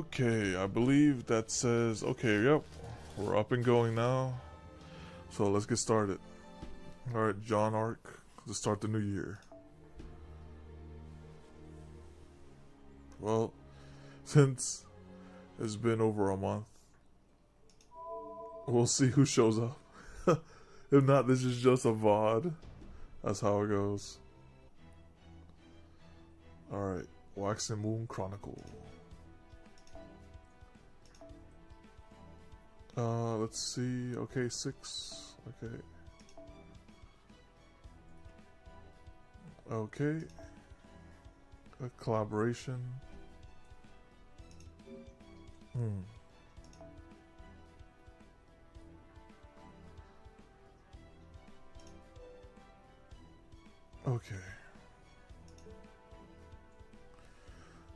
Okay, I believe that says, okay, yep, we're up and going now. So let's get started. Alright, John Arc, to start the new year. Well, since it's been over a month, we'll see who shows up. If not, this is just a VOD. That's how it goes. Alright, Wax and Moon Chronicle. Let's see. Okay, 6. Okay. Okay. A collaboration. Okay.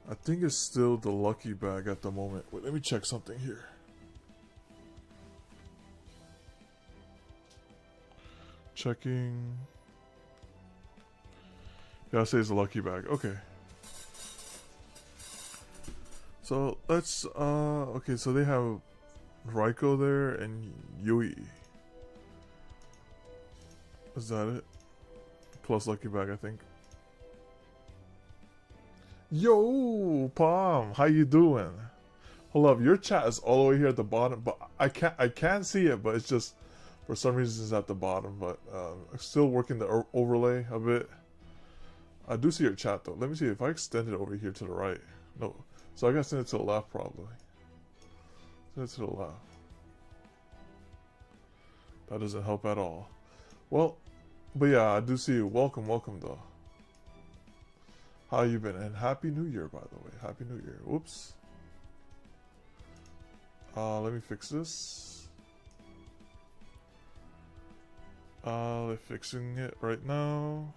I think it's still the lucky bag at the moment. Wait, let me check something here. Checking. Yeah, I say it's a lucky bag. Okay. So let's okay, so they have Raiko there and Yui. Is that it? Plus lucky bag, I think. Yo, Palm, how you doing? Hold up, your chat is all the way here at the bottom, but I can't see it, but it's just for some reason it's at the bottom. But I'm still working the overlay a bit. I do see your chat though. Let me see if I extend it over here to the right. No, so I gotta send it to the left probably. Send it to the left. That doesn't help at all. Well, but yeah, I do see you. Welcome though. How you been? And Happy New Year, by the way. Happy New Year. Whoops. Let me fix this. They're fixing it right now.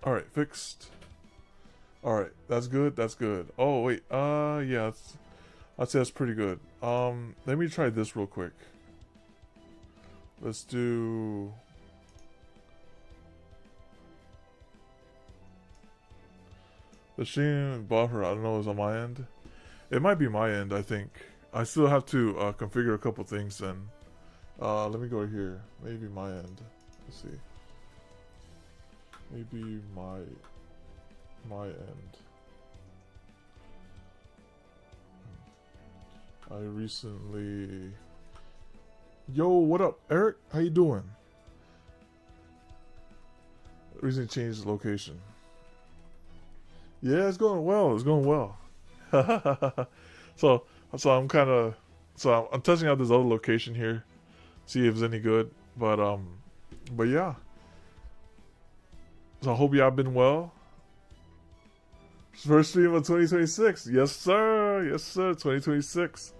Alright, fixed. Alright, that's good, that's good. Oh, wait, yeah, I'd say that's pretty good. Let me try this real quick. Let's do... The stream buffer, I don't know, is on my end. It might be my end, I think. I still have to configure a couple things then. Let me go here. Maybe my end. Let's see. Maybe my end. I recently... Yo, what up, Eric? How you doing? Recently changed the location. Yeah, it's going well. It's going well. so I'm kind of I'm testing out this other location here, see if it's any good. But yeah. So I hope y'all been well. First stream of 2026. Yes, sir. Yes, sir. 2026.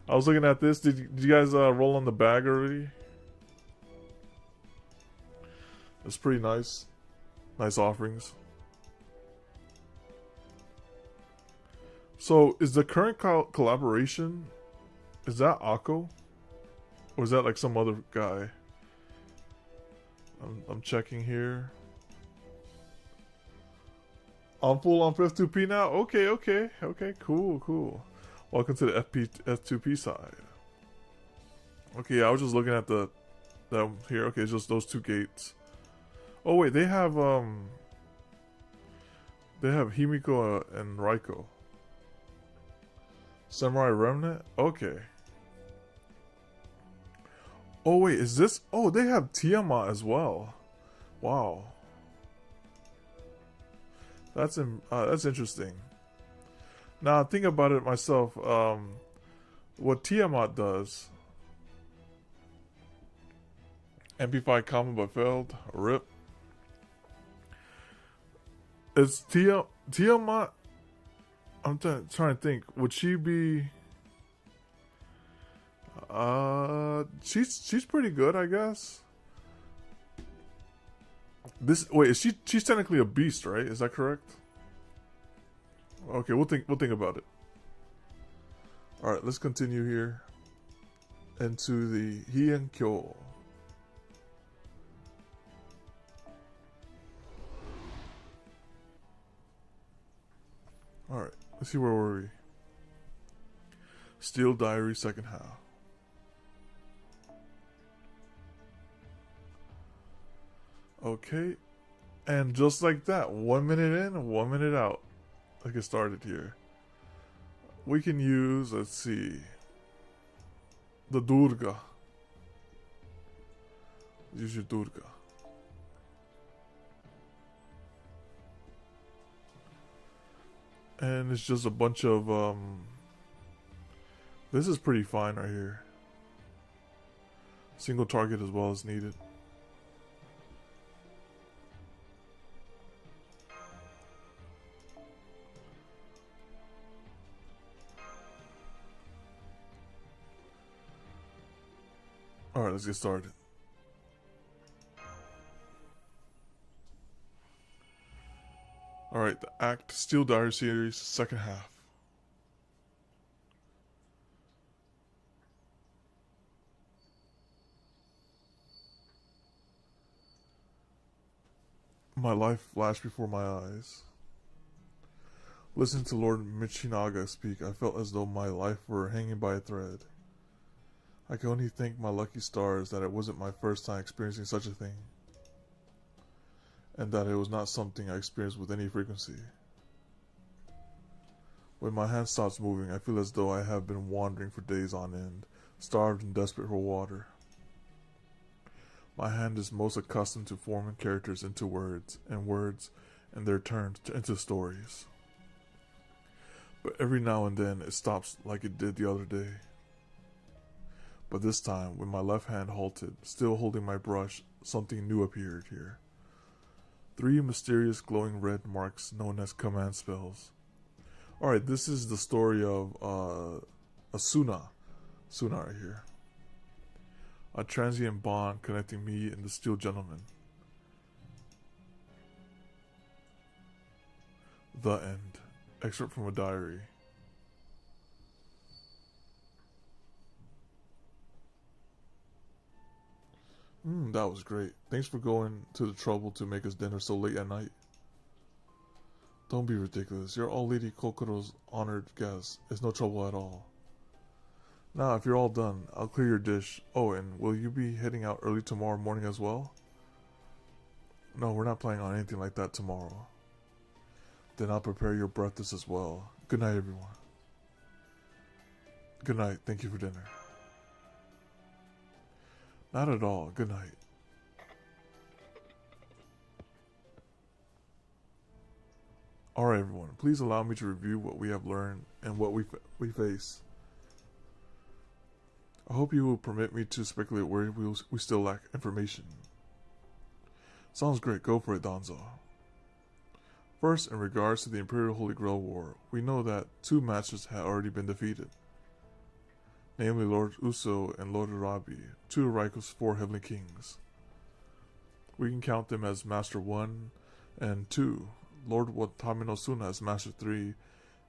I was looking at this. Did you guys roll on the bag already? It's pretty nice. Nice offerings. So, is the current collaboration, is that Akko? Or is that like some other guy? I'm checking here. I'm full on F2P now? Okay, cool. Welcome to the F2P side. Okay, I was just looking at that here. Okay, it's just those two gates. Oh wait, they have Himiko and Raiko. Samurai Remnant? Okay. Oh wait, is this? Oh, they have Tiamat as well. Wow. That's interesting. Now, think about it myself. What Tiamat does. MP5 common but failed. RIP. Is Tiamat... I'm trying to think. Would she be... She's pretty good, I guess. Wait, she's technically a beast, right? Is that correct? Okay, we'll think about it. All right, let's continue here into the Hienkyo. All right. Let's see, where were we? Steel Diary, second half. Okay, and just like that, 1 minute in, 1 minute out. Let's get started here. We can use, let's see, the Durga. Use your Durga. And it's just a bunch of, this is pretty fine right here. Single target as well as needed. Alright, let's get started. Alright, the Act Steel Diary series, second half. My life flashed before my eyes. Listening to Lord Michinaga speak, I felt as though my life were hanging by a thread. I can only thank my lucky stars that it wasn't my first time experiencing such a thing, and that it was not something I experienced with any frequency. When my hand stops moving, I feel as though I have been wandering for days on end, starved and desperate for water. My hand is most accustomed to forming characters into words, and words, in their turn, into stories. But every now and then, it stops like it did the other day. But this time, when my left hand halted, still holding my brush, something new appeared here. 3 mysterious glowing red marks known as command spells. Alright, this is the story of a Suna right here. A transient bond connecting me and the Steel Gentleman. The end. Excerpt from a diary. That was great. Thanks for going to the trouble to make us dinner so late at night. Don't be ridiculous. You're all Lady Kokoro's honored guest. It's no trouble at all. Now, if you're all done, I'll clear your dish. Oh, and will you be heading out early tomorrow morning as well? No, we're not planning on anything like that tomorrow. Then I'll prepare your breakfast as well. Good night, everyone. Good night. Thank you for dinner. Not at all. Good night. Alright, everyone. Please allow me to review what we have learned and what we face. I hope you will permit me to speculate where we still lack information. Sounds great. Go for it, Donzo. First, in regards to the Imperial Holy Grail War, we know that 2 masters had already been defeated. Namely Lord Uso and Lord Arabi, 2 of Raiko's 4 Heavenly Kings. We can count them as Master 1 and 2, Lord Watami no Suna as Master 3,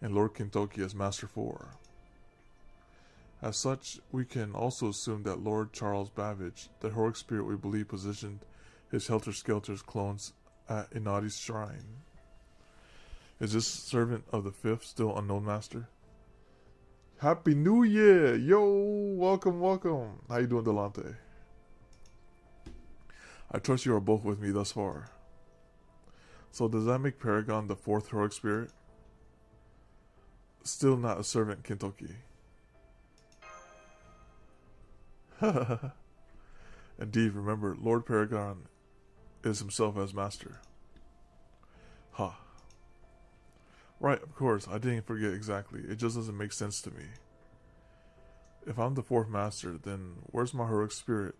and Lord Kintoki as Master 4. As such, we can also assume that Lord Charles Babbage, the heroic spirit we believe positioned his helter-skelter's clones at Inadi's shrine. Is this servant of the 5th still unknown master? Happy New Year! Yo! Welcome, welcome! How you doing, Delante? I trust you are both with me thus far. So does that make Paragon the 4th heroic spirit? Still not a servant, Kintoki. Indeed, remember, Lord Paragon is himself as master. Ha. Right, of course, I didn't forget exactly. It just doesn't make sense to me. If I'm the 4th master, then where's my heroic spirit?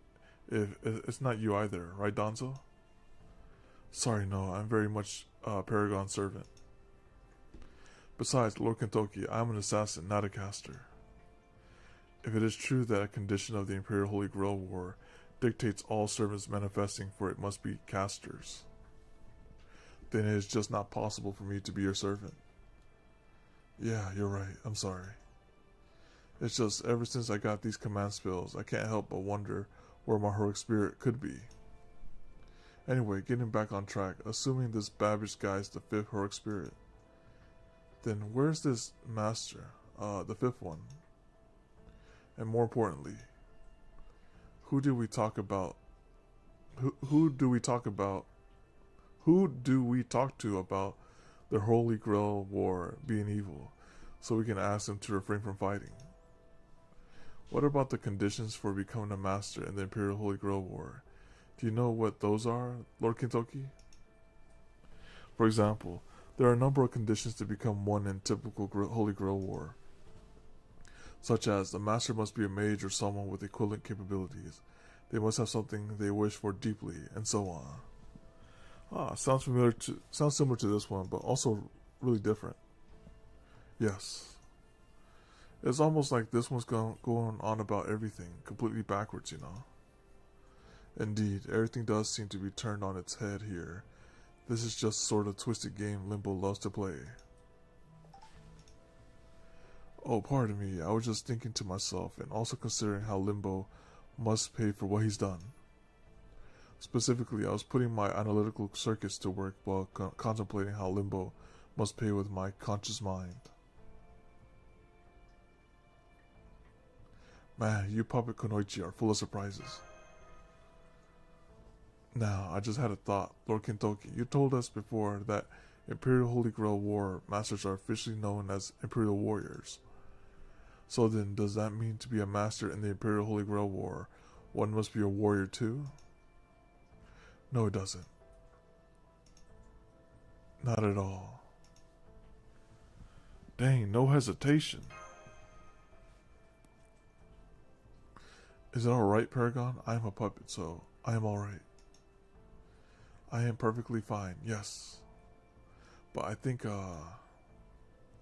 If it's not you either, right, Donzo? Sorry, no, I'm very much Paragon's servant. Besides, Lord Kintoki, I'm an assassin, not a caster. If it is true that a condition of the Imperial Holy Grail War dictates all servants manifesting for it must be casters, then it is just not possible for me to be your servant. Yeah, you're right. I'm sorry. It's just, ever since I got these command spells, I can't help but wonder where my heroic spirit could be. Anyway, getting back on track, assuming this Babbage guy is the 5th heroic spirit, Then where's this master? The fifth one. And more importantly, who do we talk about? Who do we talk about? Who do we talk to about the Holy Grail War being evil, so we can ask them to refrain from fighting? What about the conditions for becoming a master in the Imperial Holy Grail War? Do you know what those are, Lord Kintoki? For example, there are a number of conditions to become one in typical Holy Grail War, such as the master must be a mage or someone with equivalent capabilities. They must have something they wish for deeply, and so on. Sounds similar to this one, but also really different. Yes. It's almost like this one's going on about everything, completely backwards, you know. Indeed, everything does seem to be turned on its head here. This is just sort of twisted game Limbo loves to play. Oh, pardon me, I was just thinking to myself and also considering how Limbo must pay for what he's done. Specifically, I was putting my analytical circuits to work while contemplating how Limbo must pay with my conscious mind. Man, you Puppet Kunoichi are full of surprises. Now, I just had a thought. Lord Kintoki, you told us before that Imperial Holy Grail War Masters are officially known as Imperial Warriors. So then, does that mean to be a master in the Imperial Holy Grail War, one must be a warrior too? No, it doesn't. Not at all. Dang, no hesitation. Is it alright, Paragon? I am a puppet, so I am alright. I am perfectly fine, yes. But I think,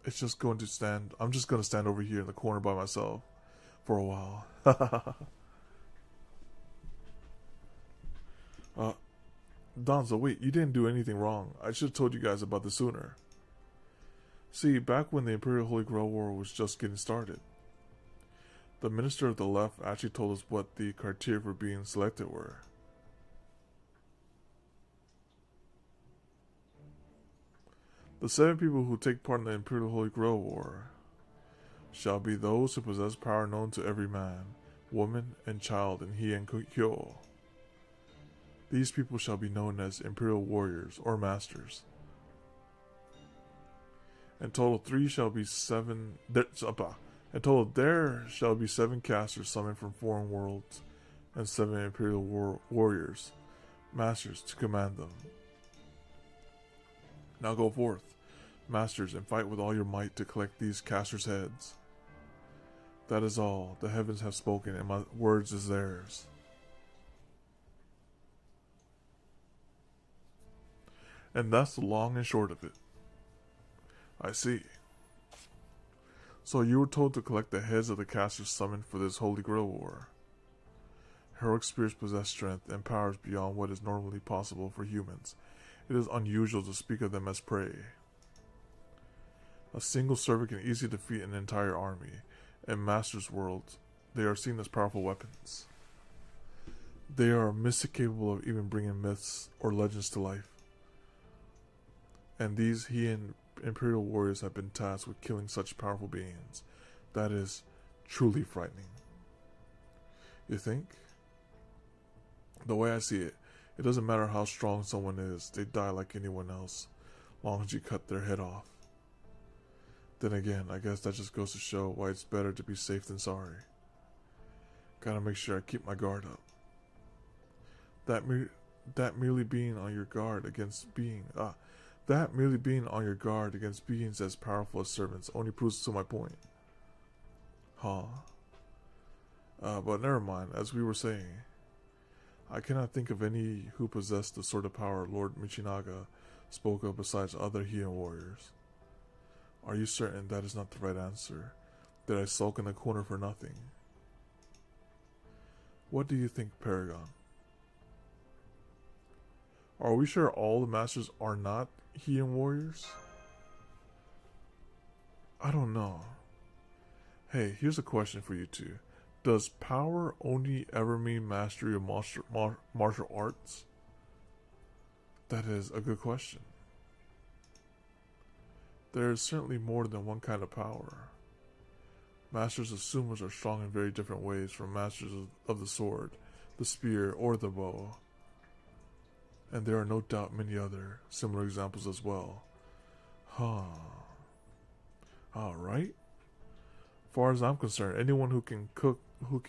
it's just going to stand... I'm just going to stand over here in the corner by myself for a while. Donzo, wait, you didn't do anything wrong. I should have told you guys about this sooner. See, back when the Imperial Holy Grail War was just getting started, the Minister of the Left actually told us what the criteria for being selected were. The 7 people who take part in the Imperial Holy Grail War shall be those who possess power known to every man, woman, and child in Hien Kyo. These people shall be known as Imperial Warriors or Masters. In total, there shall be 7 casters summoned from foreign worlds and 7 Imperial Warriors, Masters, to command them. Now go forth, Masters, and fight with all your might to collect these casters' heads. That is all. The heavens have spoken, and my words is theirs. And that's the long and short of it. I see. So you were told to collect the heads of the casters summoned for this Holy Grail War. Heroic spirits possess strength and powers beyond what is normally possible for humans. It is unusual to speak of them as prey. A single servant can easily defeat an entire army. In Masters' worlds, they are seen as powerful weapons. They are mystic, capable of even bringing myths or legends to life. And these Heian Imperial Warriors have been tasked with killing such powerful beings. That is truly frightening. You think? The way I see it, it doesn't matter how strong someone is, they die like anyone else, long as you cut their head off. Then again, I guess that just goes to show why it's better to be safe than sorry. Gotta make sure I keep my guard up. That merely being on your guard against beings as powerful as servants only proves to my point. But never mind, as we were saying, I cannot think of any who possess the sort of power Lord Michinaga spoke of besides other Heian warriors. Are you certain that is not the right answer? Did I sulk in the corner for nothing? What do you think, Paragon? Are we sure all the masters are not Heian warriors? I don't know. Hey, here's a question for you two. Does power only ever mean mastery of martial arts? That is a good question. There is certainly more than one kind of power. Masters of sumas are strong in very different ways from masters of the sword, the spear, or the bow. And there are no doubt many other similar examples as well. Huh. Alright. As far as I'm concerned, anyone who can cook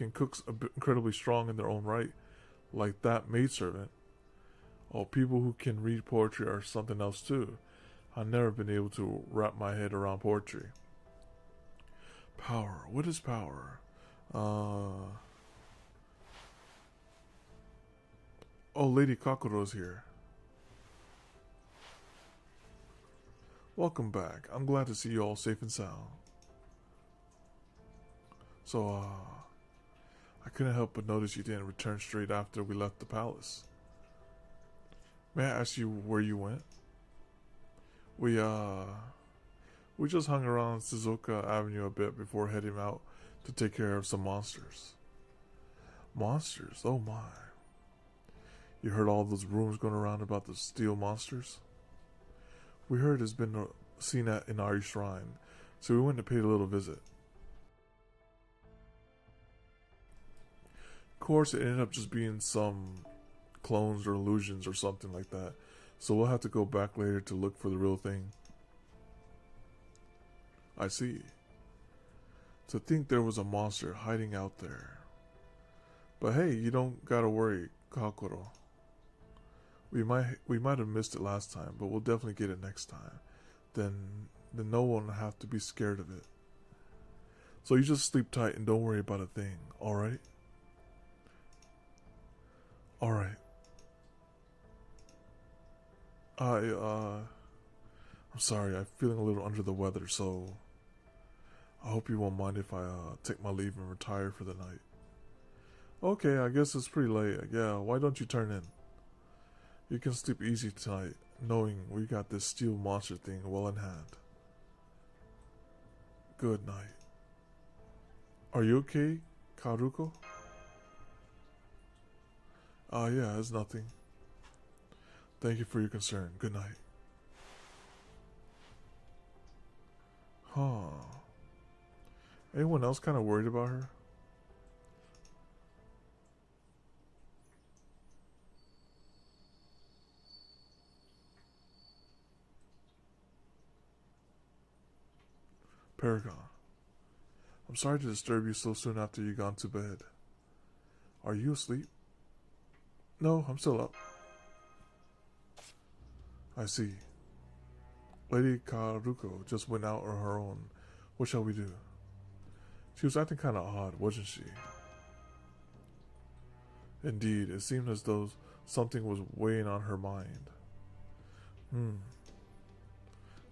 incredibly strong in their own right, like that maidservant. Oh, people who can read poetry are something else too. I've never been able to wrap my head around poetry. Power. What is power? Oh, Lady Kakuro's here. Welcome back. I'm glad to see you all safe and sound. So, I couldn't help but notice you didn't return straight after we left the palace. May I ask you where you went? We just hung around Suzuka Avenue a bit before heading out to take care of some monsters. Monsters? Oh my. You heard all those rumors going around about the steel monsters? We heard it's been seen at Inari Shrine, so we went to pay a little visit. Of course, it ended up just being some clones or illusions or something like that, so we'll have to go back later to look for the real thing. I see. To think there was a monster hiding out there. But hey, you don't gotta worry, Kakuro. We might have missed it last time, but we'll definitely get it next time. Then no one will have to be scared of it. So you just sleep tight and don't worry about a thing, alright? Alright. I'm sorry, I'm feeling a little under the weather, so I hope you won't mind if I take my leave and retire for the night. Okay, I guess it's pretty late. Yeah, why don't you turn in? You can sleep easy tonight, knowing we got this steel monster thing well in hand. Good night. Are you okay, Karuko? Yeah, it's nothing. Thank you for your concern. Good night. Huh. Anyone else kind of worried about her? Paragon. I'm sorry to disturb you so soon after you gone to bed. Are you asleep? No, I'm still up. I see. Lady Karuko just went out on her own. What shall we do? She was acting kind of odd, wasn't she? Indeed, it seemed as though something was weighing on her mind.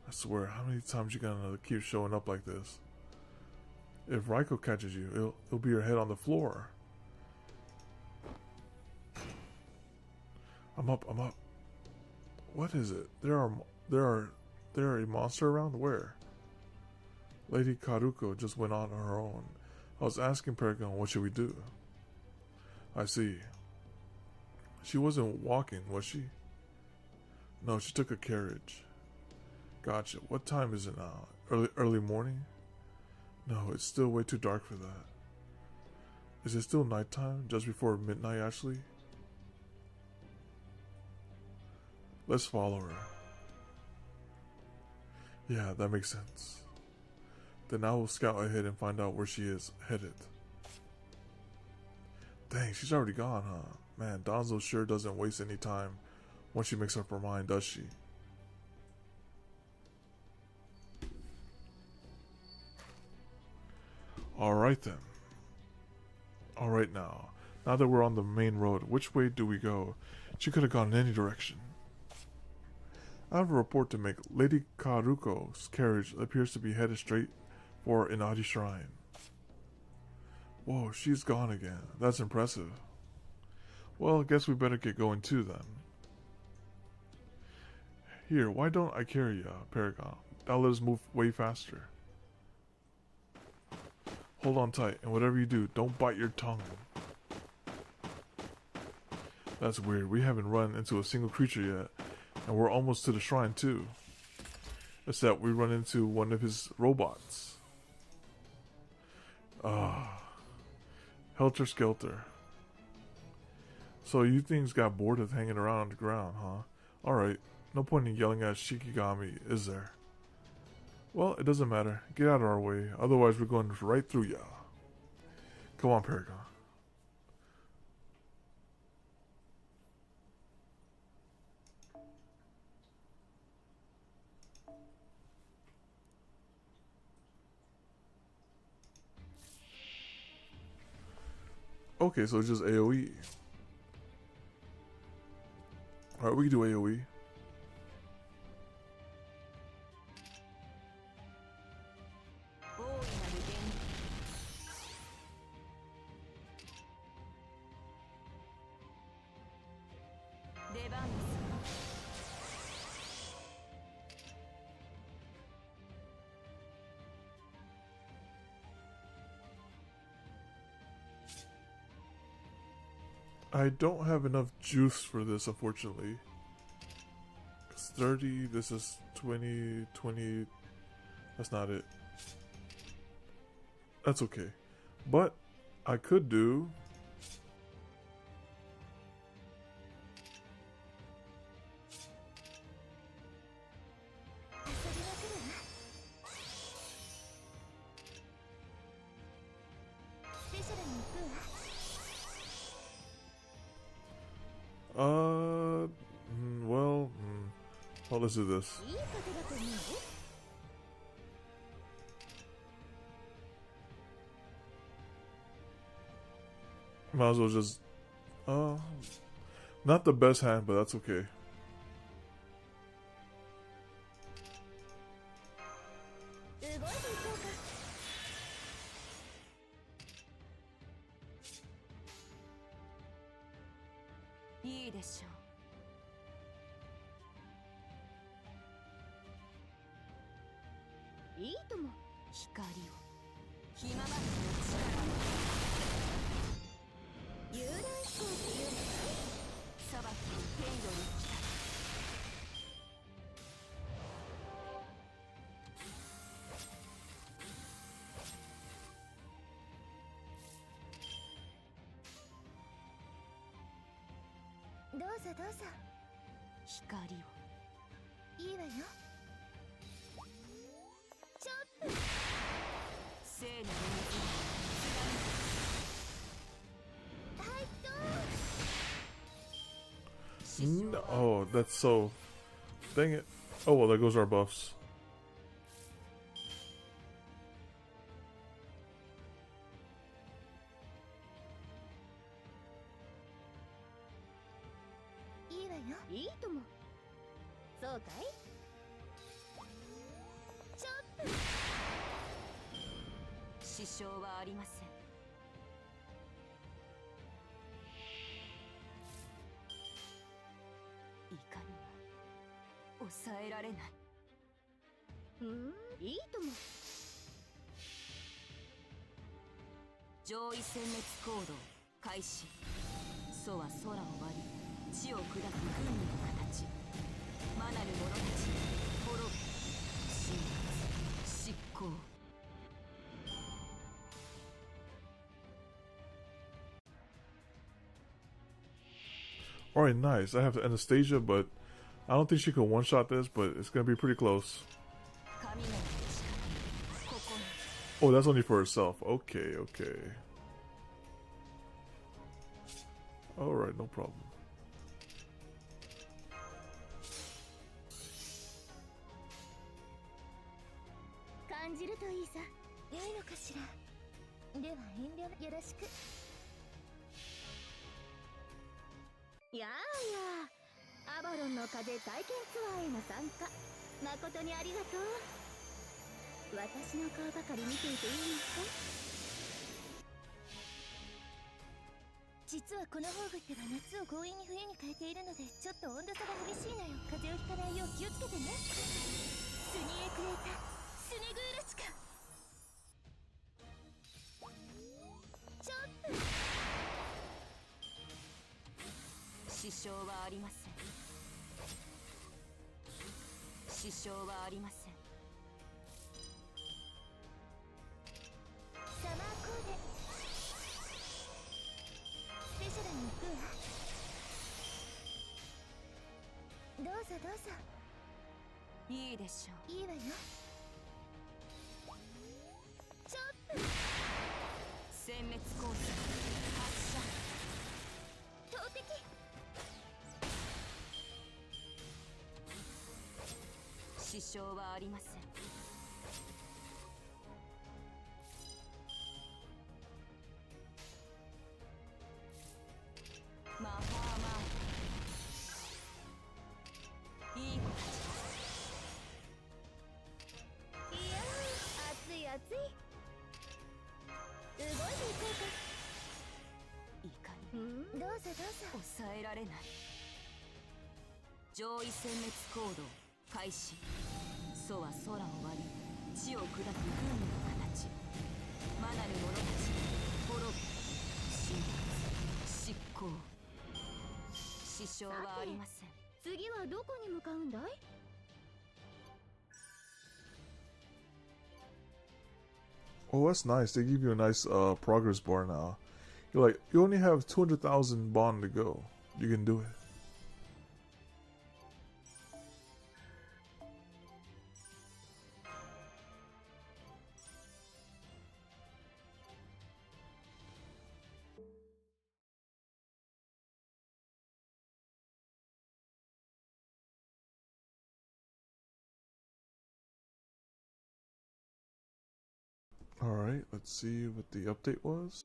I swear, how many times you gonna keep showing up like this? If Raiko catches you, it'll be your head on the floor. I'm up. What is it? There are a monster around? Where? Lady Karuko just went on her own. I was asking Paragon, what should we do? I see. She wasn't walking, was she? No, she took a carriage. Gotcha. What time is it now? Early morning? No, it's still way too dark for that. Is it still nighttime? Just before midnight, actually? Let's follow her. Yeah, that makes sense. Then I will scout ahead and find out where she is headed. Dang, she's already gone, huh? Man, Donzo sure doesn't waste any time once she makes up her mind, does she? Alright then. Alright now. Now that we're on the main road, which way do we go? She could have gone in any direction. I have a report to make. Lady Karuko's carriage appears to be headed straight for Inari Shrine. Whoa, she's gone again. That's impressive. Well, I guess we better get going too then. Here, why don't I carry you, Paragon? That'll let us move way faster. Hold on tight, and whatever you do, don't bite your tongue. That's weird. We haven't run into a single creature yet, and we're almost to the shrine too. Except we run into one of his robots. Ah, Helter Skelter. So you things got bored of hanging around on the ground, huh? Alright, no point in yelling at Shikigami, is there? Well, it doesn't matter. Get out of our way, otherwise we're going right through ya. Come on, Paragon. Okay, so it's just AoE. Alright, we can do AoE. I don't have enough juice for this, unfortunately. It's 30, this is 20, 20. That's not it. That's okay. But I could do... well, let's do this. Might as well just, not the best hand, but that's okay. No, oh, that's so... Dang it. Oh, well, there goes our buffs. Alright, nice. I have Anastasia, but I don't think she can one-shot this, but it's gonna be pretty close. Oh, that's only for herself. Okay, okay. Alright, no problem. 支障はありません。サマーコーデスペシャルに行くわ。どうぞどうぞ。いいでしょう。いいわよ。チョップ。殲滅コース発射。投擲。支障はありません。魔法マーいい子たち。いやー、熱い熱い。動いていこいかうか。にどうぞどうぞ。抑えられない。上位殲滅行動開始。楚は空を割り地を砕く軍の形。魔なる者たち滅び神罰執行。支障はありません。次はどこに向かうんだい？ Oh, that's nice. They give you a nice progress bar now. You're like, you only have 200,000 bond to go. You can do it. Alright, let's see what the update was.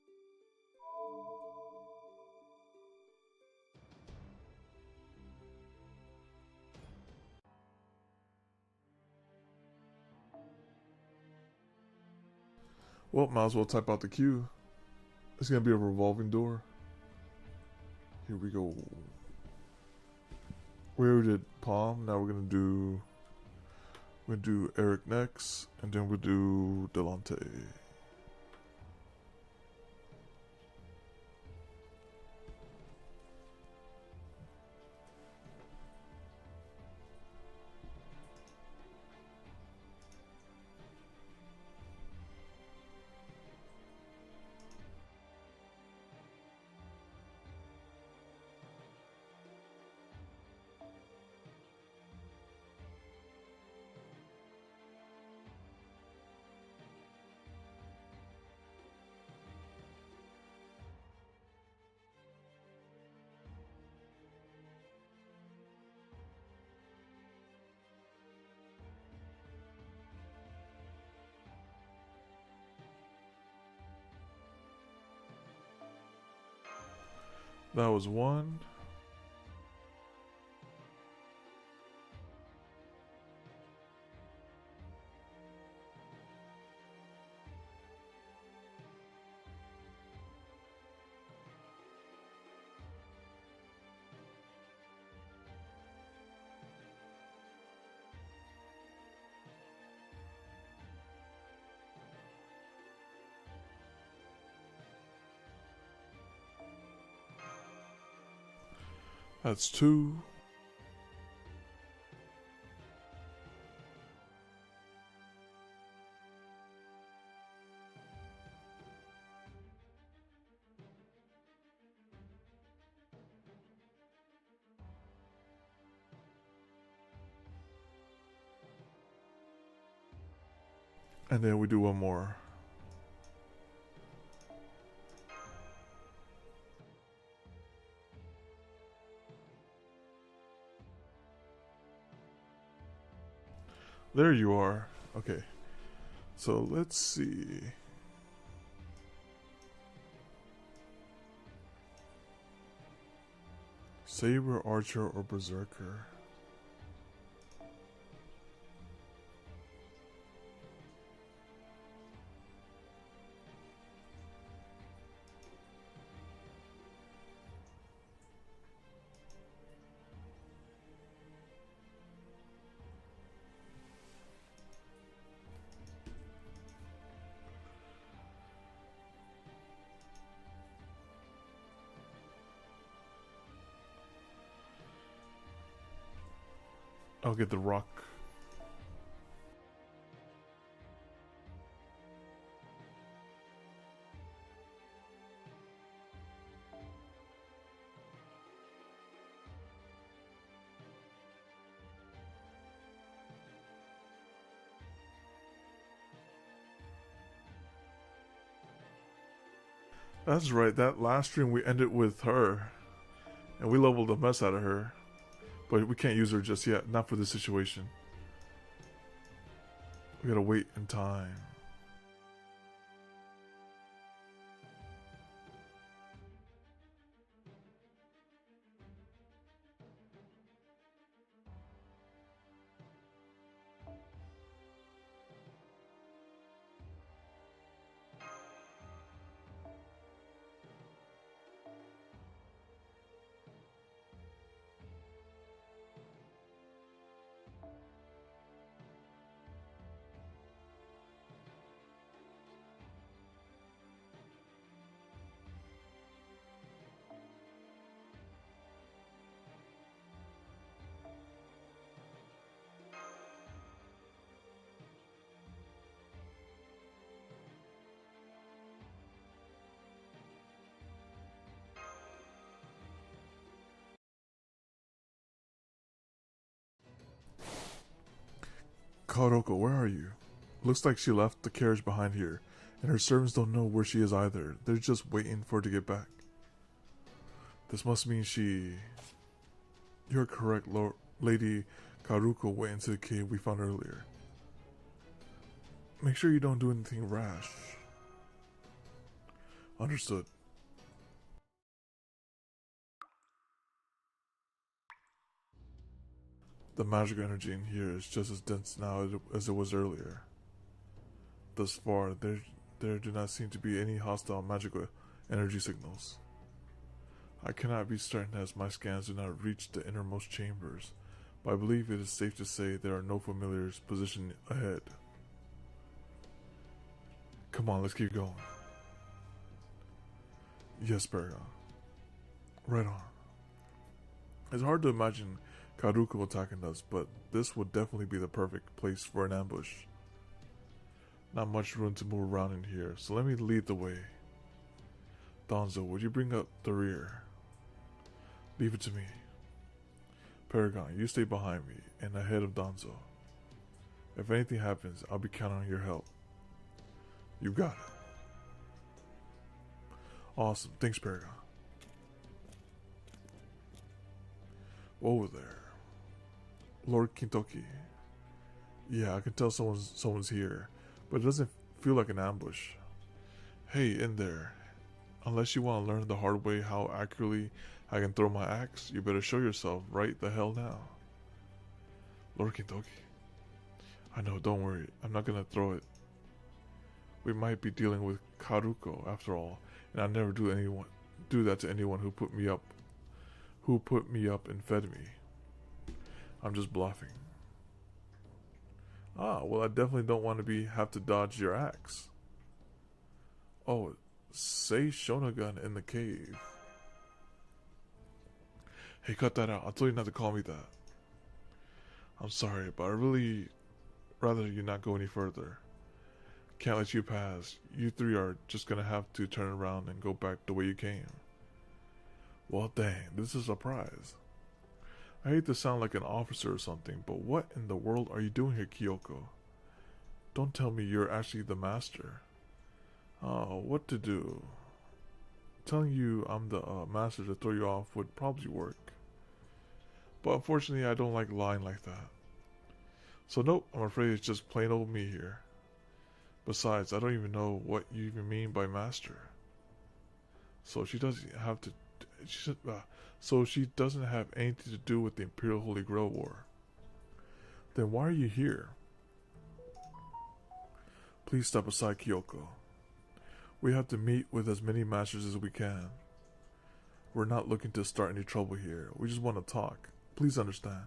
Well, might as well type out the queue. It's gonna be a revolving door. Here we go. We already did Palm. Now we're gonna do Eric next, and then we'll do Delante. That was one. That's two. And then we do one more. There you are. Okay. So let's see. Saber, Archer, or Berserker? I'll get the rock That's right, that last stream we ended with her. And we leveled the mess out of her. But we can't use her just yet, not for this situation. We gotta wait in time. Karoko, where are you? Looks like she left the carriage behind here, and her servants don't know where she is either. They're just waiting for her to get back. This must mean she... You're correct, Lady Karuko went into the cave we found earlier. Make sure you don't do anything rash. Understood. The magical energy in here is just as dense now as it was earlier. Thus far, there do not seem to be any hostile magical energy signals. I cannot be certain as my scans do not reach the innermost chambers, but I believe it is safe to say there are no familiars positioned ahead. Come on, let's keep going. Yes, Paragon. Right on. It's hard to imagine Karuko attacking us, but this would definitely be the perfect place for an ambush. Not much room to move around in here, so let me lead the way. Danzo, would you bring up the rear? Leave it to me. Paragon, you stay behind me and ahead of Danzo. If anything happens, I'll be counting on your help. You got it. Awesome, thanks Paragon. Over there. Lord Kintoki. Yeah, I can tell someone's here, but it doesn't feel like an ambush. Hey, in there. Unless you want to learn the hard way how accurately I can throw my axe, you better show yourself right the hell now. Lord Kintoki. I know, don't worry. I'm not gonna throw it. We might be dealing with Karuko after all, and I never do that to anyone who put me up and fed me. I'm just bluffing. Ah, well I definitely don't want to have to dodge your axe. Oh, say Shonagun in the cave. Hey, cut that out. I told you not to call me that. I'm sorry, but I really rather you not go any further. Can't let you pass. You three are just gonna have to turn around and go back the way you came. Well, dang, this is a surprise. I hate to sound like an officer or something, but what in the world are you doing here, Kyoko? Don't tell me you're actually the master. Oh, what to do? Telling you I'm the master to throw you off would probably work. But unfortunately, I don't like lying like that. So nope, I'm afraid it's just plain old me here. Besides, I don't even know what you even mean by master. So she doesn't have anything to do with the Imperial Holy Grail War. Then why are you here? Please step aside, Kyoko. We have to meet with as many masters as we can. We're not looking to start any trouble here. We just want to talk. Please understand.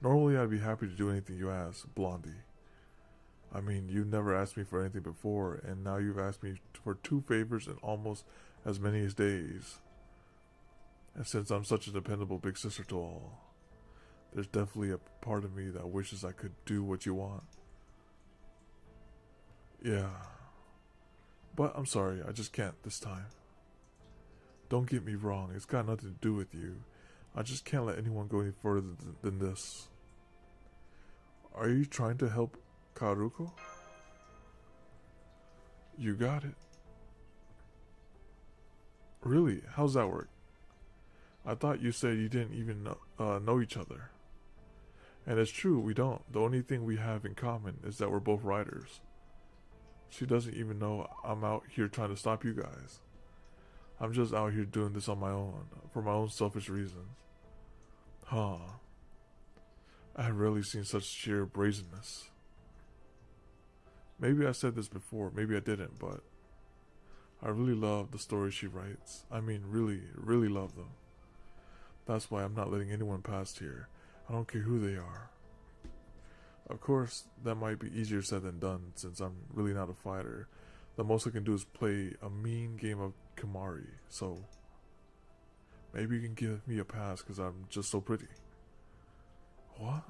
Normally I'd be happy to do anything you ask, Blondie. I mean, you've never asked me for anything before, and now you've asked me for 2 favors in almost as many as days. And since I'm such a dependable big sister to all, there's definitely a part of me that wishes I could do what you want. Yeah. But I'm sorry, I just can't this time. Don't get me wrong, it's got nothing to do with you. I just can't let anyone go any further than this. Are you trying to help Karuko? You got it. Really? How's that work? I thought you said you didn't even know each other. And it's true, we don't. The only thing we have in common is that we're both writers. She doesn't even know I'm out here trying to stop you guys. I'm just out here doing this on my own, for my own selfish reasons. Huh. I have rarely seen such sheer brazenness. Maybe I said this before, maybe I didn't, but I really love the stories she writes. I mean, really, really love them. That's why I'm not letting anyone past here. I don't care who they are. Of course, that might be easier said than done since I'm really not a fighter. The most I can do is play a mean game of Kimari, so maybe you can give me a pass because I'm just so pretty. What?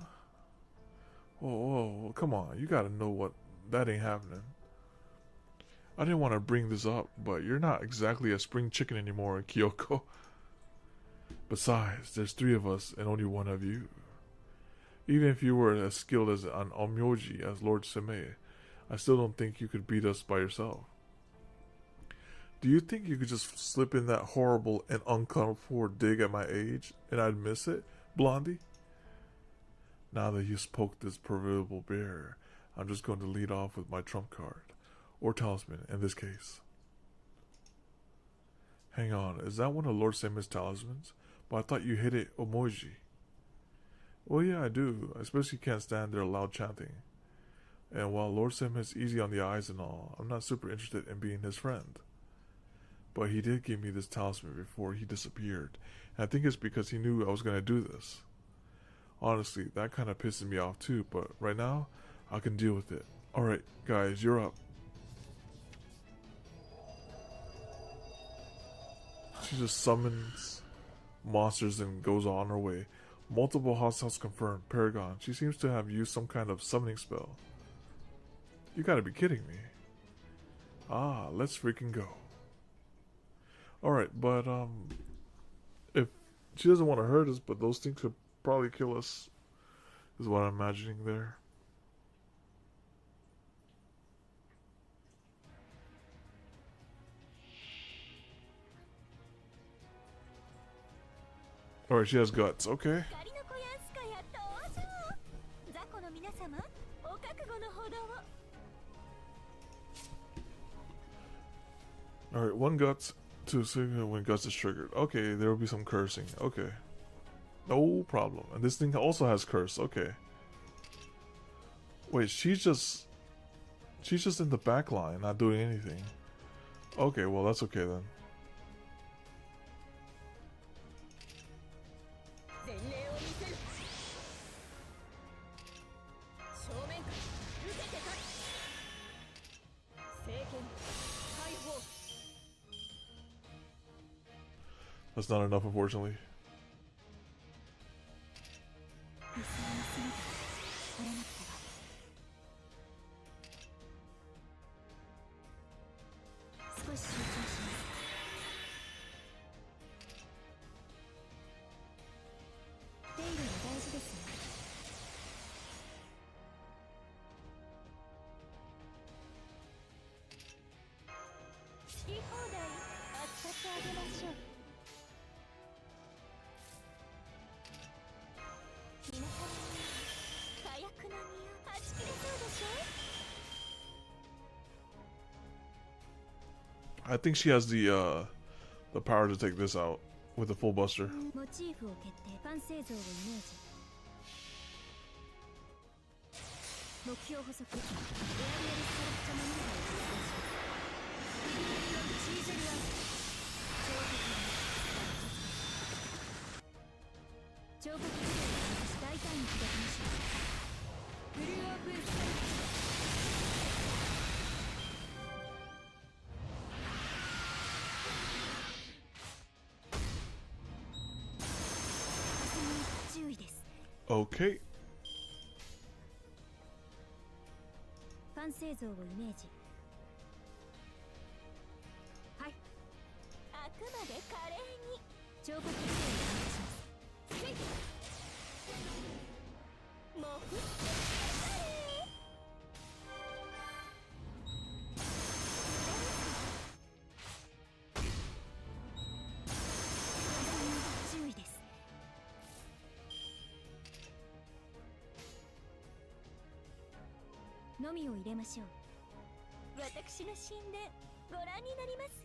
Whoa, come on, you gotta know what, that ain't happening. I didn't want to bring this up, but you're not exactly a spring chicken anymore, Kyoko. Besides, there's 3 of us and only 1 of you. Even if you were as skilled as an onmyoji as Lord Seme, I still don't think you could beat us by yourself. Do you think you could just slip in that horrible and uncomfortable dig at my age and I'd miss it, Blondie? Now that you spoke this proverbial bear, I'm just going to lead off with my trump card. Or talisman, in this case. Hang on, is that one of Lord Seme's talismans? But I thought you hit it emoji. Well, yeah, I do. I especially can't stand their loud chanting. And while Lord Seme is easy on the eyes and all, I'm not super interested in being his friend. But he did give me this talisman before he disappeared. And I think it's because he knew I was going to do this. Honestly, that kind of pisses me off too, but right now, I can deal with it. Alright, guys, you're up. She just summons monsters and goes on her way. Multiple hostiles confirmed. Paragon. She seems to have used some kind of summoning spell. You gotta be kidding me. Ah, let's freaking go. Alright, but if she doesn't want to hurt us, but those things could probably kill us, is what I'm imagining there. Alright, she has guts. Okay. Alright, 1 guts to signal when guts is triggered. Okay, there will be some cursing. Okay. No problem. And this thing also has curse. Okay. Wait, she's just in the back line, not doing anything. Okay, well that's okay then. That's not enough, unfortunately. I think she has the power to take this out with a full buster. Okay. のみを入れましょう。私の神殿ご覧になります？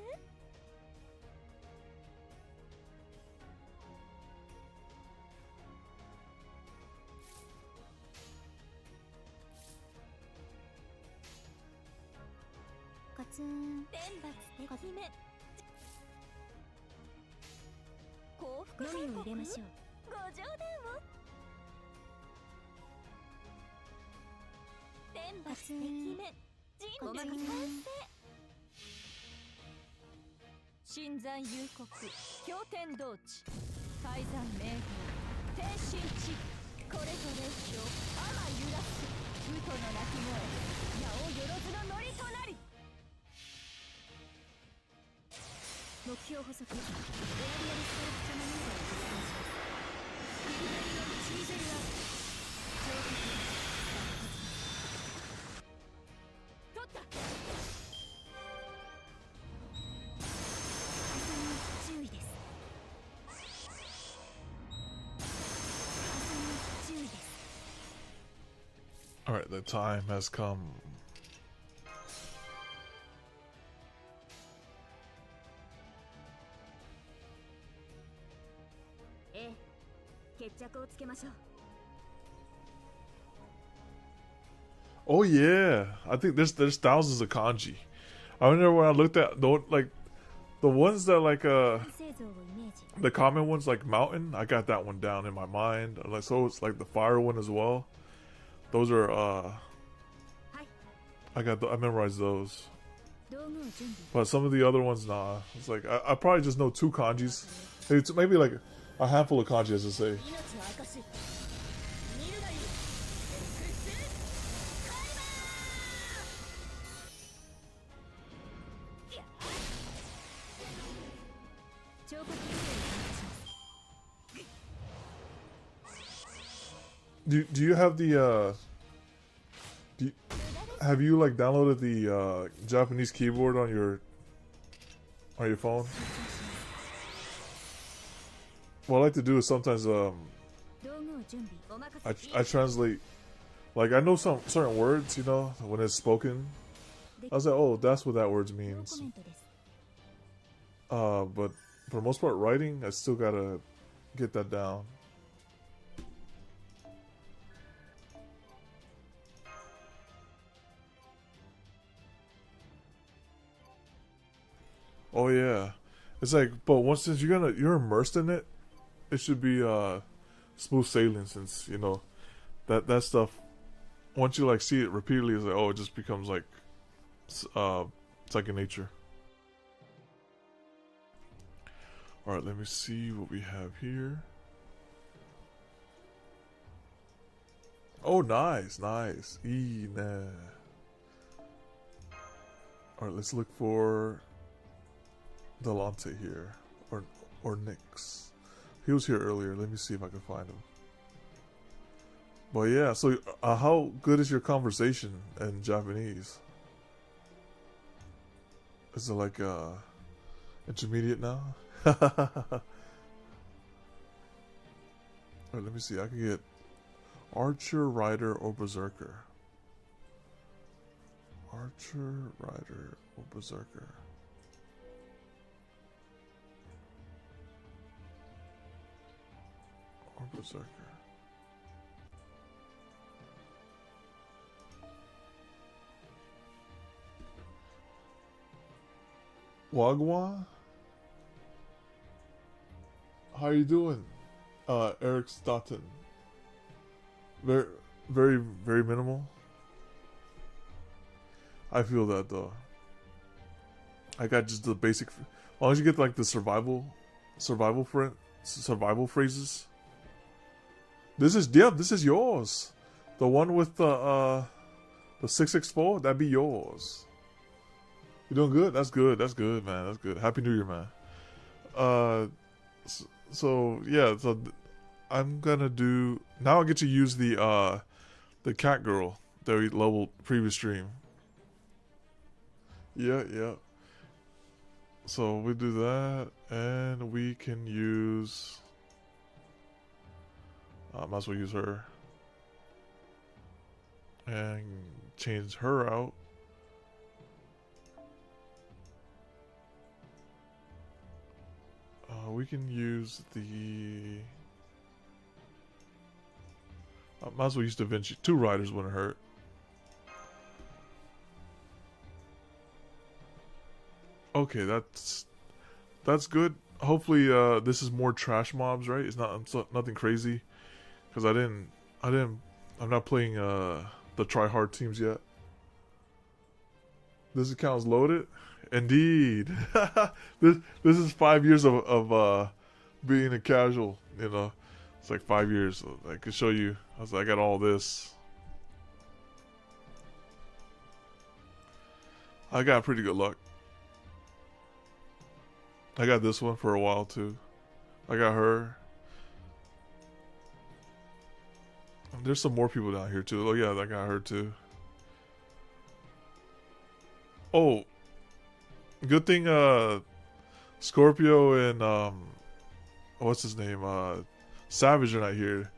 カツン。天罰的め幸福のみを入れましょう。ご冗談を。天罰的め人類完成。新山幽谷経典同地海山名号天神地これぞ霊障天揺らすウトの鳴き声矢をよろずのノリとなり。目標補足。エアリアルストラクチャーマニューバーを実行します。チーゼルは取った風に注意です。風に注意です。 Alright, the time has come. 決着をつけましょう。 Oh yeah, I think there's thousands of kanji. I remember when I looked at the ones that like 製造をイメージ。 the common ones like mountain. I got that one down in my mind. Like so, it's like the fire one as well. Those are I memorized those. 道具を準備。 But some of the other ones, nah. It's like I probably just know 2 kanjis. Maybe like a handful of kanji, as I say. 命の証見るがいい。彫刻機械を探します。 Do you have the have you like downloaded the Japanese keyboard on your phone? What I like to do is sometimes 道具を準備。お任せ。 I translate, like I know some certain words, you know, when it's spoken. I was like, oh, that's what that word ノー means. コメントです。 But for the most part, writing, I still gotta get that down. Oh yeah, it's like, but once since you're immersed in it, it should be smooth sailing. Since you know that stuff, once you like see it repeatedly, it's like, oh, it just becomes like second nature. All right, let me see what we have here. Oh, nice. Nah. All right, let's look for Delante here, or Nix. He was here earlier. Let me see if I can find him. But yeah, so how good is your conversation in Japanese? Is it like intermediate now? Alright, let me see. I can get Archer, Rider, or Berserker. Archer, Rider, or Berserker. Or Berserker. Wagwa? How you doing? Eric Stoughton. Very minimal. I feel that though. I got just the basic. As long as you get like the survival phrases. This is yours. The one with the 664, that'd be yours. You doing good? That's good, man. That's good. Happy New Year, man. So yeah, so I'm gonna do now. I get to use the cat girl that we leveled previous stream. Yeah. So we do that, and we can use. Might as well use her and change her out. We can use the... might as well use Da Vinci. 2 riders wouldn't hurt. Okay, that's good. Hopefully, this is more trash mobs, right? It's nothing crazy, because I'm not playing the try hard teams yet. This account is loaded. Indeed, this is 5 years of being a casual. You know, it's like 5 years. So I could show you. I got all this. I got pretty good luck. I got this one for a while too. I got her. There's some more people down here too. Oh yeah, I got her too. Oh, good thing Scorpio and what's his name? Savage are not here.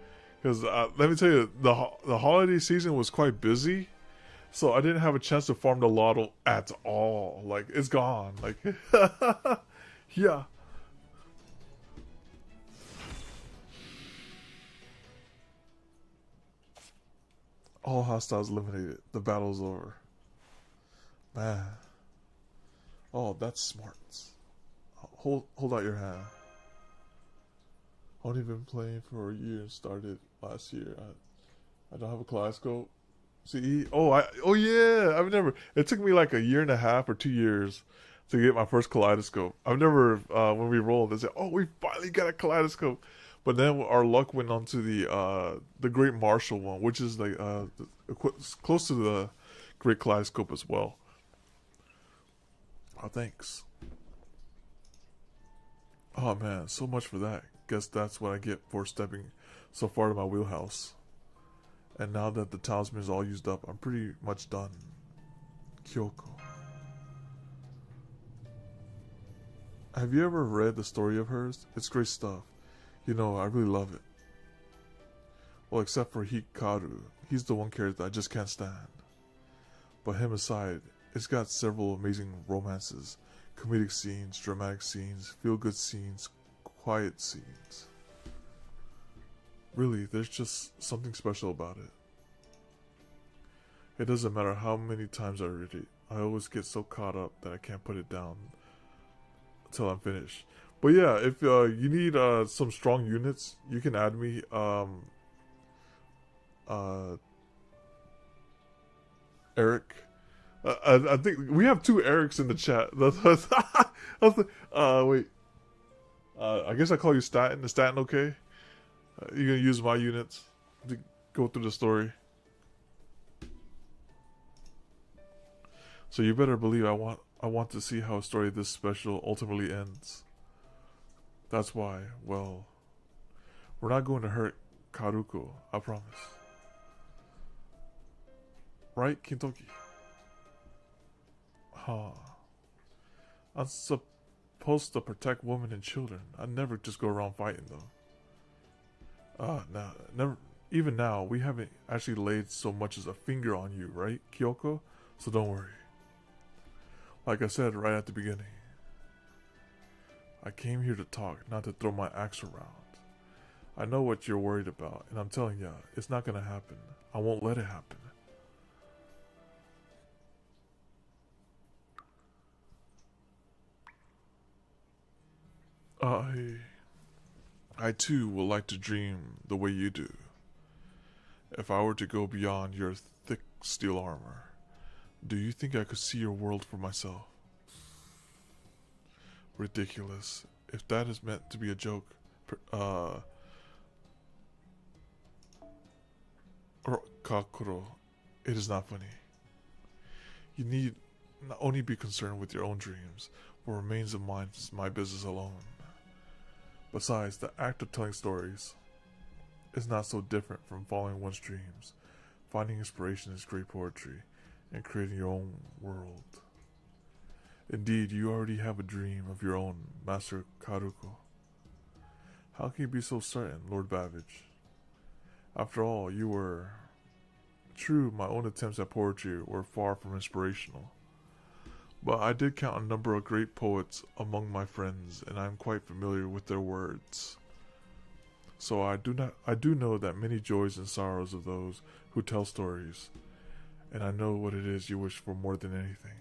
Because let me tell you, the holiday season was quite busy. So I didn't have a chance to farm the lotto at all. Like, it's gone. Like, yeah. All hostiles eliminated. The battle's over. Man. Oh, that's smart. Hold out your hand. Only been playing for a year and started last year. I don't have a kaleidoscope. See, oh yeah, it took me like a year and a half or 2 years to get my first kaleidoscope. I've never, when we rolled, they said, oh, we finally got a kaleidoscope. But then our luck went on to the Great Marshall one, which is like close to the Great Kaleidoscope as well. Oh, thanks. Oh man, so much for that. Guess that's what I get for stepping so far to my wheelhouse. And now that the talisman is all used up, I'm pretty much done. Kyoko. Have you ever read the story of hers? It's great stuff. You know, I really love it. Well, except for Hikaru. He's the one character I just can't stand. But him aside, it's got several amazing romances, comedic scenes, dramatic scenes, feel-good scenes, quiet scenes. Really, there's just something special about it. It doesn't matter how many times I read it, I always get so caught up that I can't put it down until I'm finished. But yeah, if you need some strong units, you can add me. Eric. I think we have 2 Erics in the chat. Wait. I guess I call you Statin. Is Statin okay? You're gonna use my units to go through the story. So you better believe I want to see how a story this special ultimately ends. That's why, well, we're not going to hurt Karuko, I promise. Right, Kintoki? Huh. I'm supposed to protect women and children. I never just go around fighting though. Never. Even now, we haven't actually laid so much as a finger on you, right, Kyoko? So don't worry. Like I said right at the beginning, I came here to talk, not to throw my axe around. I know what you're worried about, and I'm telling ya, it's not gonna happen. I won't let it happen. I too would like to dream the way you do. If I were to go beyond your thick steel armor, do you think I could see your world for myself? Ridiculous. If that is meant to be a joke, or Kakuro, it is not funny. You need not only be concerned with your own dreams, what remains of mine is my business alone. Besides, the act of telling stories is not so different from following one's dreams. Finding inspiration is great poetry, and creating your own world. Indeed, you already have a dream of your own, Master Karuko. How can you be so certain, Lord Babbage? After all, you were True, my own attempts at poetry were far from inspirational. But I did count a number of great poets among my friends, and I am quite familiar with their words. So I do know that many joys and sorrows of those who tell stories, and I know what it is you wish for more than anything.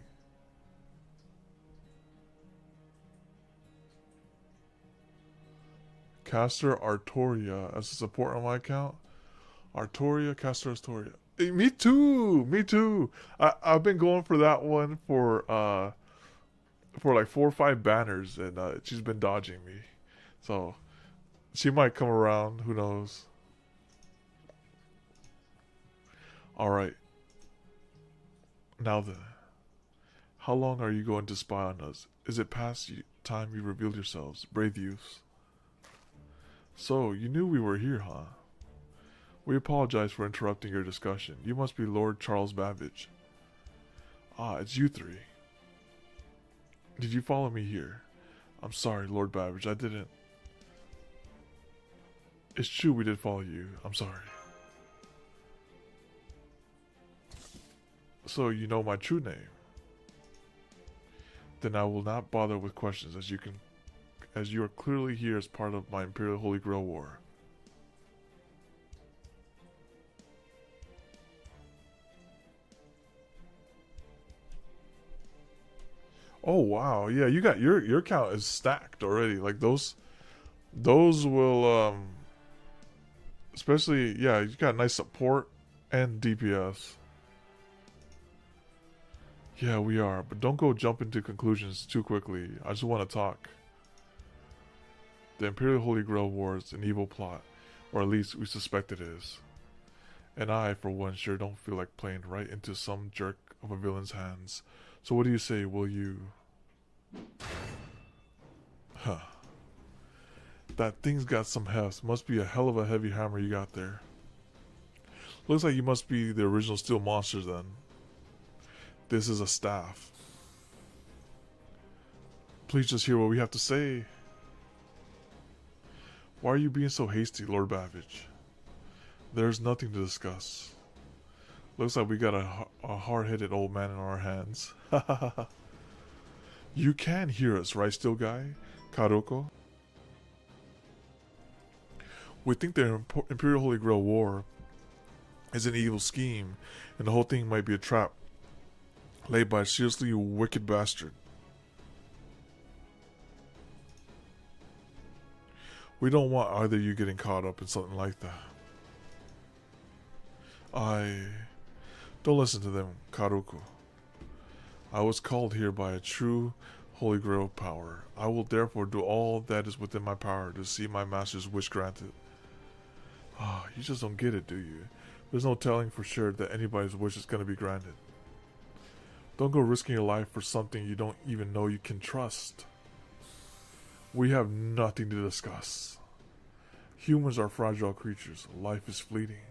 Caster Artoria as a support on my account. Artoria, Caster Artoria. Hey, me too. Me too. I've been going for that one for like 4 or 5 banners, and she's been dodging me. So she might come around. Who knows? All right. Now then, how long are you going to spy on us? Is it past time you revealed yourselves, brave youths? So you knew we were here, huh? We apologize for interrupting your discussion. You must be Lord Charles Babbage. Ah, it's you three. Did you follow me here? I'm sorry, Lord Babbage, I didn't. It's true we did follow you. I'm sorry. So you know my true name. Then I will not bother with questions as you are clearly here as part of my Imperial Holy Grail War. Oh wow, yeah, you got your count is stacked already. Like those will especially, yeah, you got nice support and DPS. Yeah, we are, but don't go jumping to conclusions too quickly. I just want to talk. The Imperial Holy Grail War is an evil plot, or at least we suspect it is. And I, for one, sure don't feel like playing right into some jerk of a villain's hands. So what do you say, will you... Huh. That thing's got some heft. Must be a hell of a heavy hammer you got there. Looks like you must be the original steel monsters then. This is a staff. Please just hear what we have to say. Why are you being so hasty, Lord Babbage? There's nothing to discuss. Looks like we got a hard-headed old man in our hands. You can hear us, right, still guy? Karoko? We think the Imperial Holy Grail War is an evil scheme, and the whole thing might be a trap laid by a seriously wicked bastard. We don't want either of you getting caught up in something like that. Don't listen to them, Karuko. I was called here by a true Holy Grail power. I will therefore do all that is within my power to see my master's wish granted. Ah, you just don't get it, do you? There's no telling for sure that anybody's wish is going to be granted. Don't go risking your life for something you don't even know you can trust. We have nothing to discuss. Humans are fragile creatures. Life is fleeting.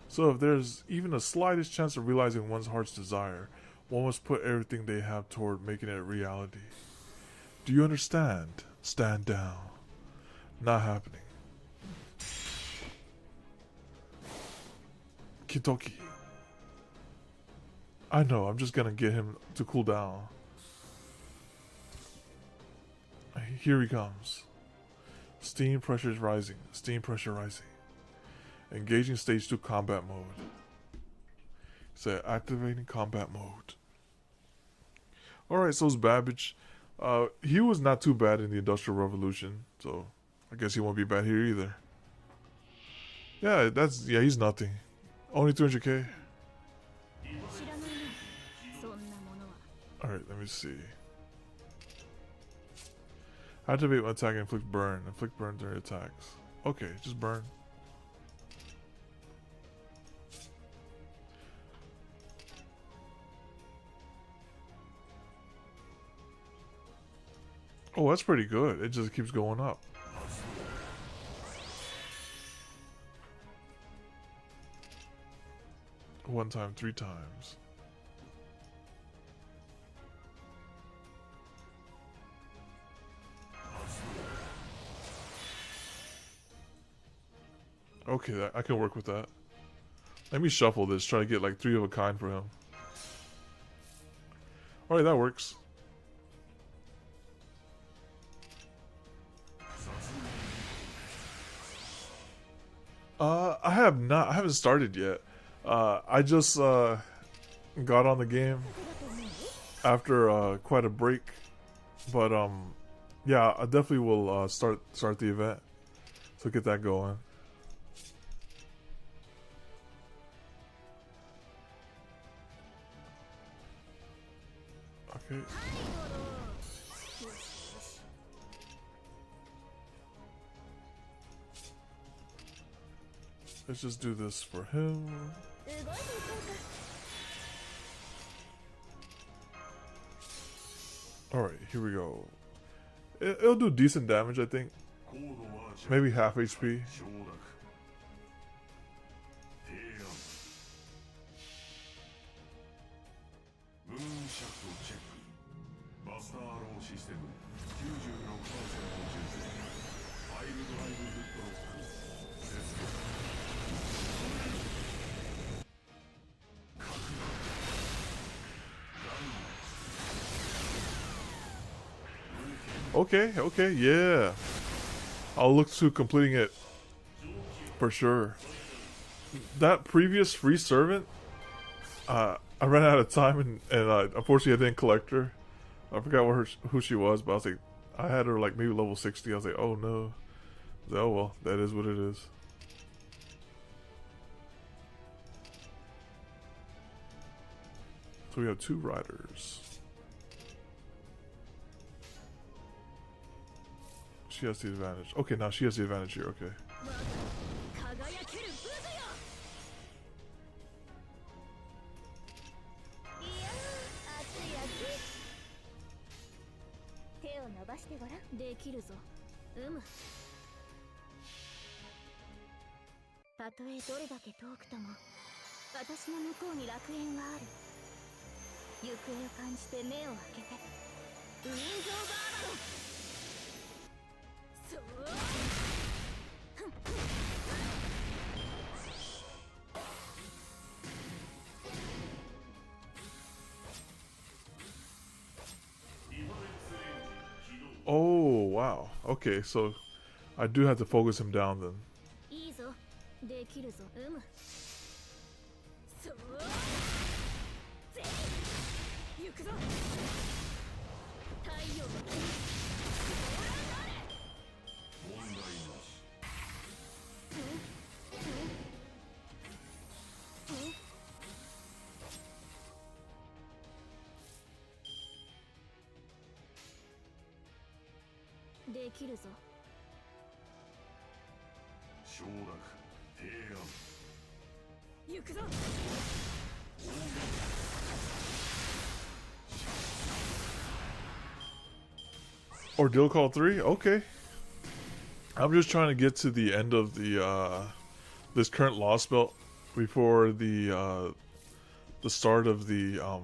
So if there's even the slightest chance of realizing one's heart's desire, one must put everything they have toward making it a reality. Do you understand? Stand down. Not happening. Kintoki. I know, I'm just gonna get him to cool down. Here he comes. Steam pressure is rising. Steam pressure rising. Engaging stage 2 combat mode. Say activating combat mode. Alright, so it's Babbage. He was not too bad in the Industrial Revolution, so I guess he won't be bad here either. Yeah, he's nothing. Only 300k. Alright, let me see. Activate when attacking, inflict burn. Inflict burn during attacks. Okay, just burn. Oh, that's pretty good. It just keeps going up. One time, 3 times. Okay, I can work with that. Let me shuffle this, try to get like 3 of a kind for him. Alright, that works. I haven't started yet. I just got on the game after quite a break. But yeah, I definitely will start the event. So get that going. Okay. Let's just do this for him. Alright, here we go. It'll do decent damage, I think. Maybe half HP. Okay, yeah. I'll look to completing it for sure. That previous free servant, I ran out of time and unfortunately I didn't collect her. I forgot who she was, but I was like, I had her like maybe level 60. I was like, oh no. I was like, oh well, that is what it is. So we have 2 riders. She has the advantage. Okay, now she has the advantage here, okay. Oh, wow. Okay, so I do have to focus him down then. Ordeal Call 3? Okay. I'm just trying to get to the end of the this current Lostbelt before the start of the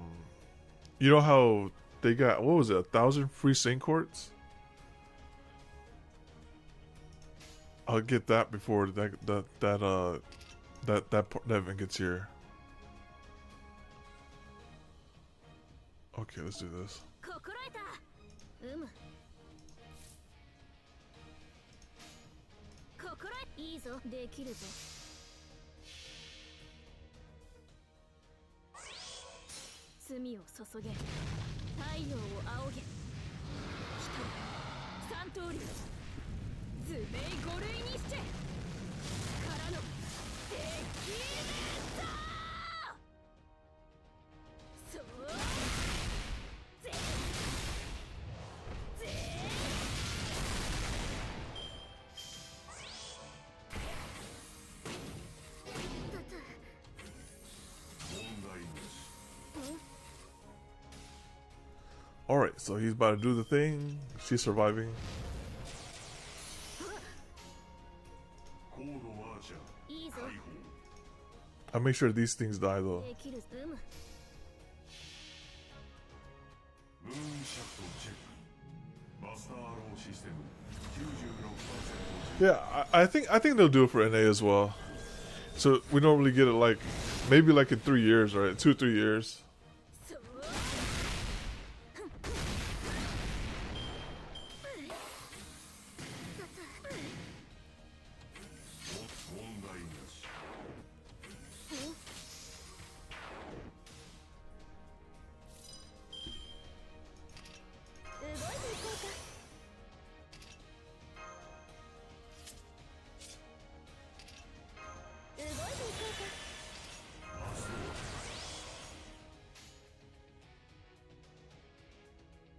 you know how they got, what was it, 1,000 free Saint Courts? I'll get that before that event gets here. Okay, let's do this. Alright, so he's about to do the thing. She's surviving. I'll make sure these things die though. Yeah, I think they'll do it for NA as well. So we normally get it like maybe like in 3 years, right? 2 or 3 years. そう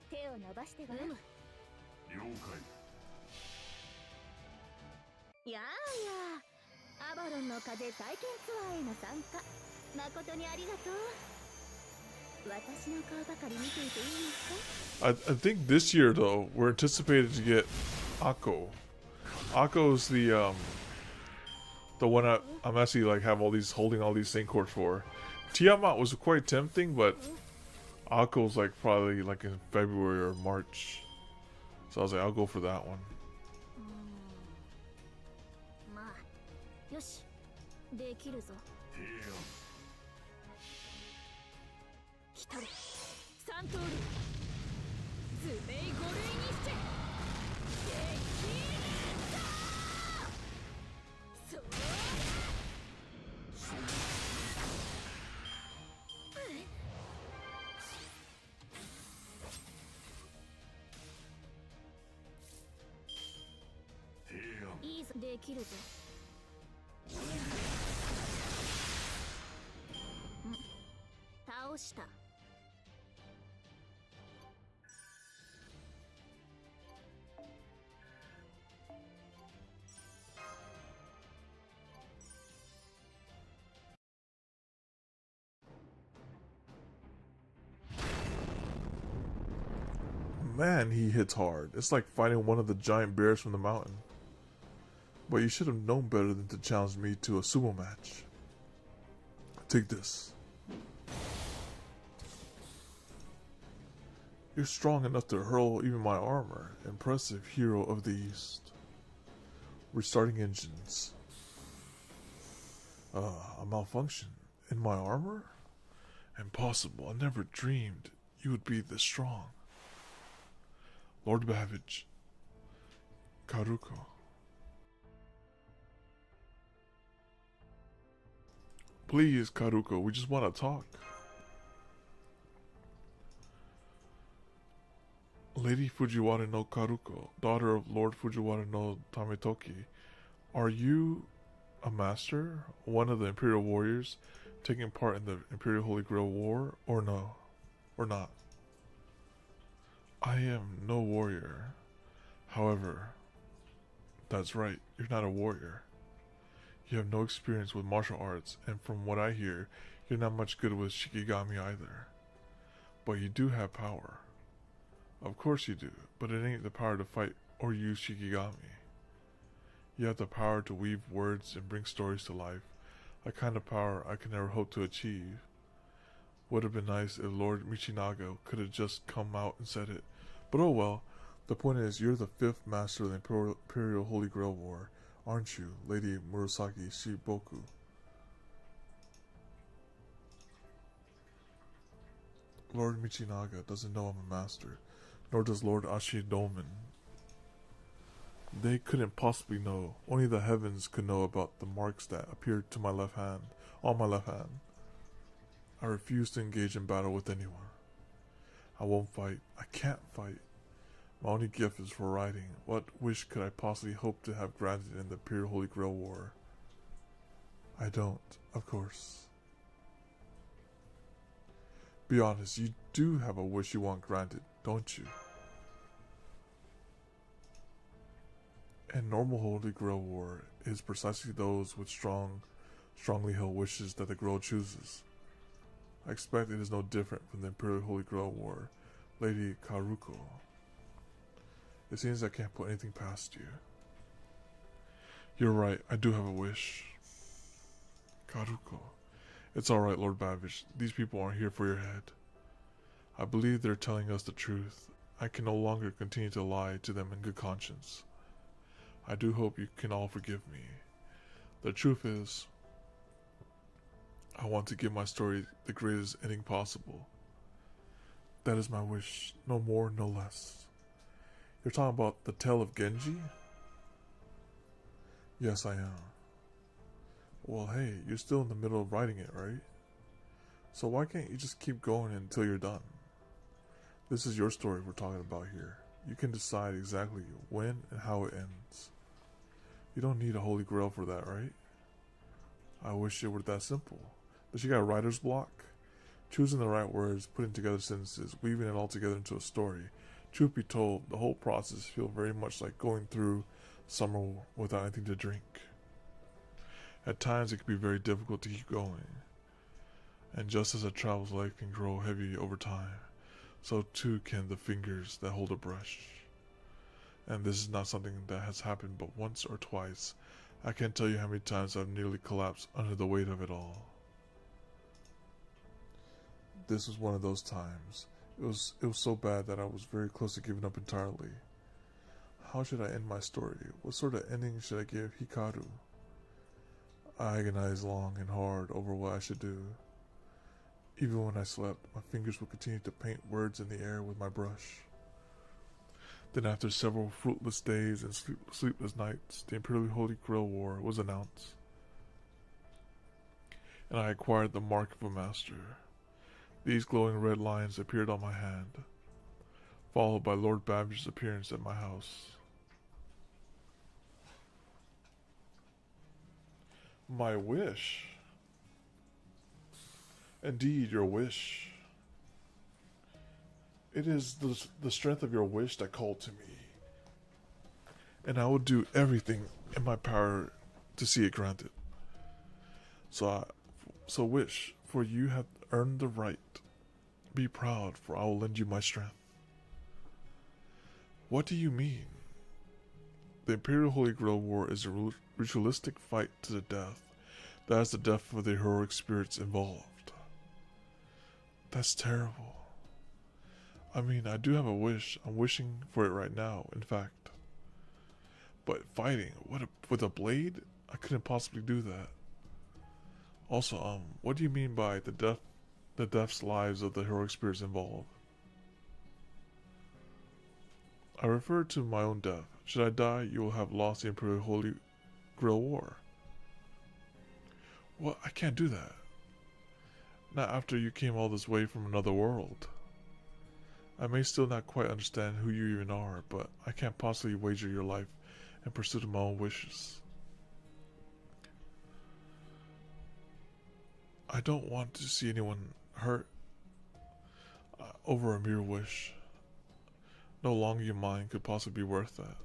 手を伸ばしてごらん。やあやあ、アバロンの風体験ツアーへの参加、誠にありがとう。私の顔ばかり見ていていいですか？ I think this year though we're anticipated to get Akko. Akko is the one I'm actually like have all these holding all these Saint Courts for. Tiamat was quite tempting, but Akko's like probably like in February or March. So I was like, I'll go for that one. まあ、よし、できるぞ。来たれ、三通り。図面5類にして。できるぞ。そう。いいぞ、できるぞ。倒した。Man, he hits hard. It's like fighting one of the giant bears from the mountain. But you should have known better than to challenge me to a sumo match. Take this. You're strong enough to hurl even my armor. Impressive hero of the East. Restarting engines. A malfunction in my armor? Impossible. I never dreamed you would be this strong. Lord Babbage. Karuko. Please, Karuko, we just want to talk. Lady Fujiwara no Karuko, daughter of Lord Fujiwara no Tametoki, are you a master, one of the Imperial warriors, taking part in the Imperial Holy Grail War, or no? Or not? I am no warrior. However, that's right, you're not a warrior. You have no experience with martial arts, and from what I hear, you're not much good with Shikigami either. But you do have power. Of course you do, but it ain't the power to fight or use Shikigami. You have the power to weave words and bring stories to life, a kind of power I could never hope to achieve. Would have been nice if Lord Michinaga could have just come out and said it, but oh well. The point is, you're the 5th master of the Imperial Holy Grail War, aren't you, Lady Murasaki Shiboku? Lord Michinaga doesn't know I'm a master, nor does Lord Ashidomen. They couldn't possibly know. Only the heavens could know about the marks that appeared to my left hand, on my left hand. I refuse to engage in battle with anyone. I won't fight. I can't fight. My only gift is for riding. What wish could I possibly hope to have granted in the Imperial Holy Grail War? I don't, of course. Be honest, you do have a wish you want granted, don't you? And normal Holy Grail War is precisely those with strongly held wishes that the Grail chooses. I expect it is no different from the Imperial Holy Grail War, Lady Karuko. It seems I can't put anything past you. You're right, I do have a wish. Karuko. It's alright, Lord Babbage. These people aren't here for your head. I believe they're telling us the truth. I can no longer continue to lie to them in good conscience. I do hope you can all forgive me. The truth is, want to give my story the greatest ending possible. That is my wish, no more, no less. You're talking about the tale of Genji? Yes, I am. Well, hey, you're still in the middle of writing it, right? So why can't you just keep going until you're done? This is your story we're talking about here. You can decide exactly when and how it ends. You don't need a holy grail for that, right? I wish it were that simple. But you got writer's block? Choosing the right words, putting together sentences, weaving it all together into a story. Truth be told, the whole process feels very much like going through summer without anything to drink. At times it can be very difficult to keep going. And just as a traveler's life can grow heavy over time, so too can the fingers that hold a brush. And this is not something that has happened but once or twice. I can't tell you how many times I've nearly collapsed under the weight of it all. This was one of those times. It was so bad that I was very close to giving up entirely. How should I end my story? What sort of ending should I give Hikaru? I agonized long and hard over what I should do. Even when I slept, my fingers would continue to paint words in the air with my brush. Then after several fruitless days and sleepless nights, the Imperial Holy Grail War was announced. And I acquired the mark of a master. These glowing red lines appeared on my hand, followed by Lord Badger's appearance at my house. My wish. Indeed, your wish. It is the strength of your wish that called to me. And I will do everything in my power to see it granted. So wish, for you have earned the right. Be proud, for I will lend you my strength. What do you mean? The Imperial Holy Grail War is a ritualistic fight to the death. That is the death of the heroic spirits involved. That's terrible. I mean, I do have a wish. I'm wishing for it right now, in fact. But fighting, with a blade? I couldn't possibly do that. Also, what do you mean by the death's lives of the heroic spirits involved? I refer to my own death. Should I die, you will have lost the Imperial Holy Grail War. Well, I can't do that. Not after you came all this way from another world. I may still not quite understand who you even are, but I can't possibly wager your life in pursuit of my own wishes. I don't want to see anyone hurt over a mere wish. No longing of mine could possibly be worth that.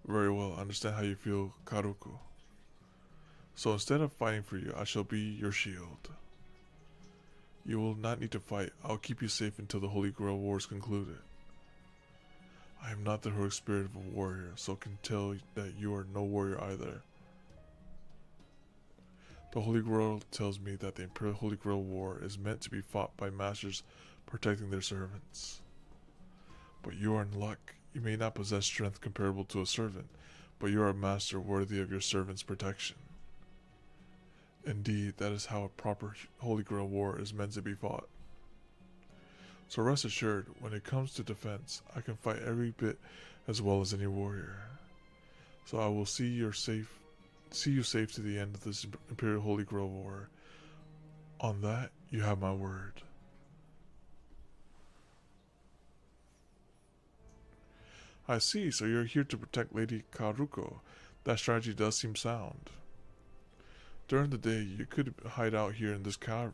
Very well, I understand how you feel, Karuko. So instead of fighting for you, I shall be your shield. You will not need to fight. I'll keep you safe until the Holy Grail War is concluded. I am not the heroic spirit of a warrior, so can tell that you are no warrior either. The Holy Grail tells me that the Imperial Holy Grail War is meant to be fought by masters protecting their servants. But you are in luck. You may not possess strength comparable to a servant, but you are a master worthy of your servant's protection. Indeed, that is how a proper Holy Grail War is meant to be fought. So rest assured, when it comes to defense, I can fight every bit as well as any warrior. So I will see you safe to the end of this Imperial Holy Grail War. On that, you have my word. I see, so you're here to protect Lady Karuko. That strategy does seem sound. During the day, you could hide out here in this cavern.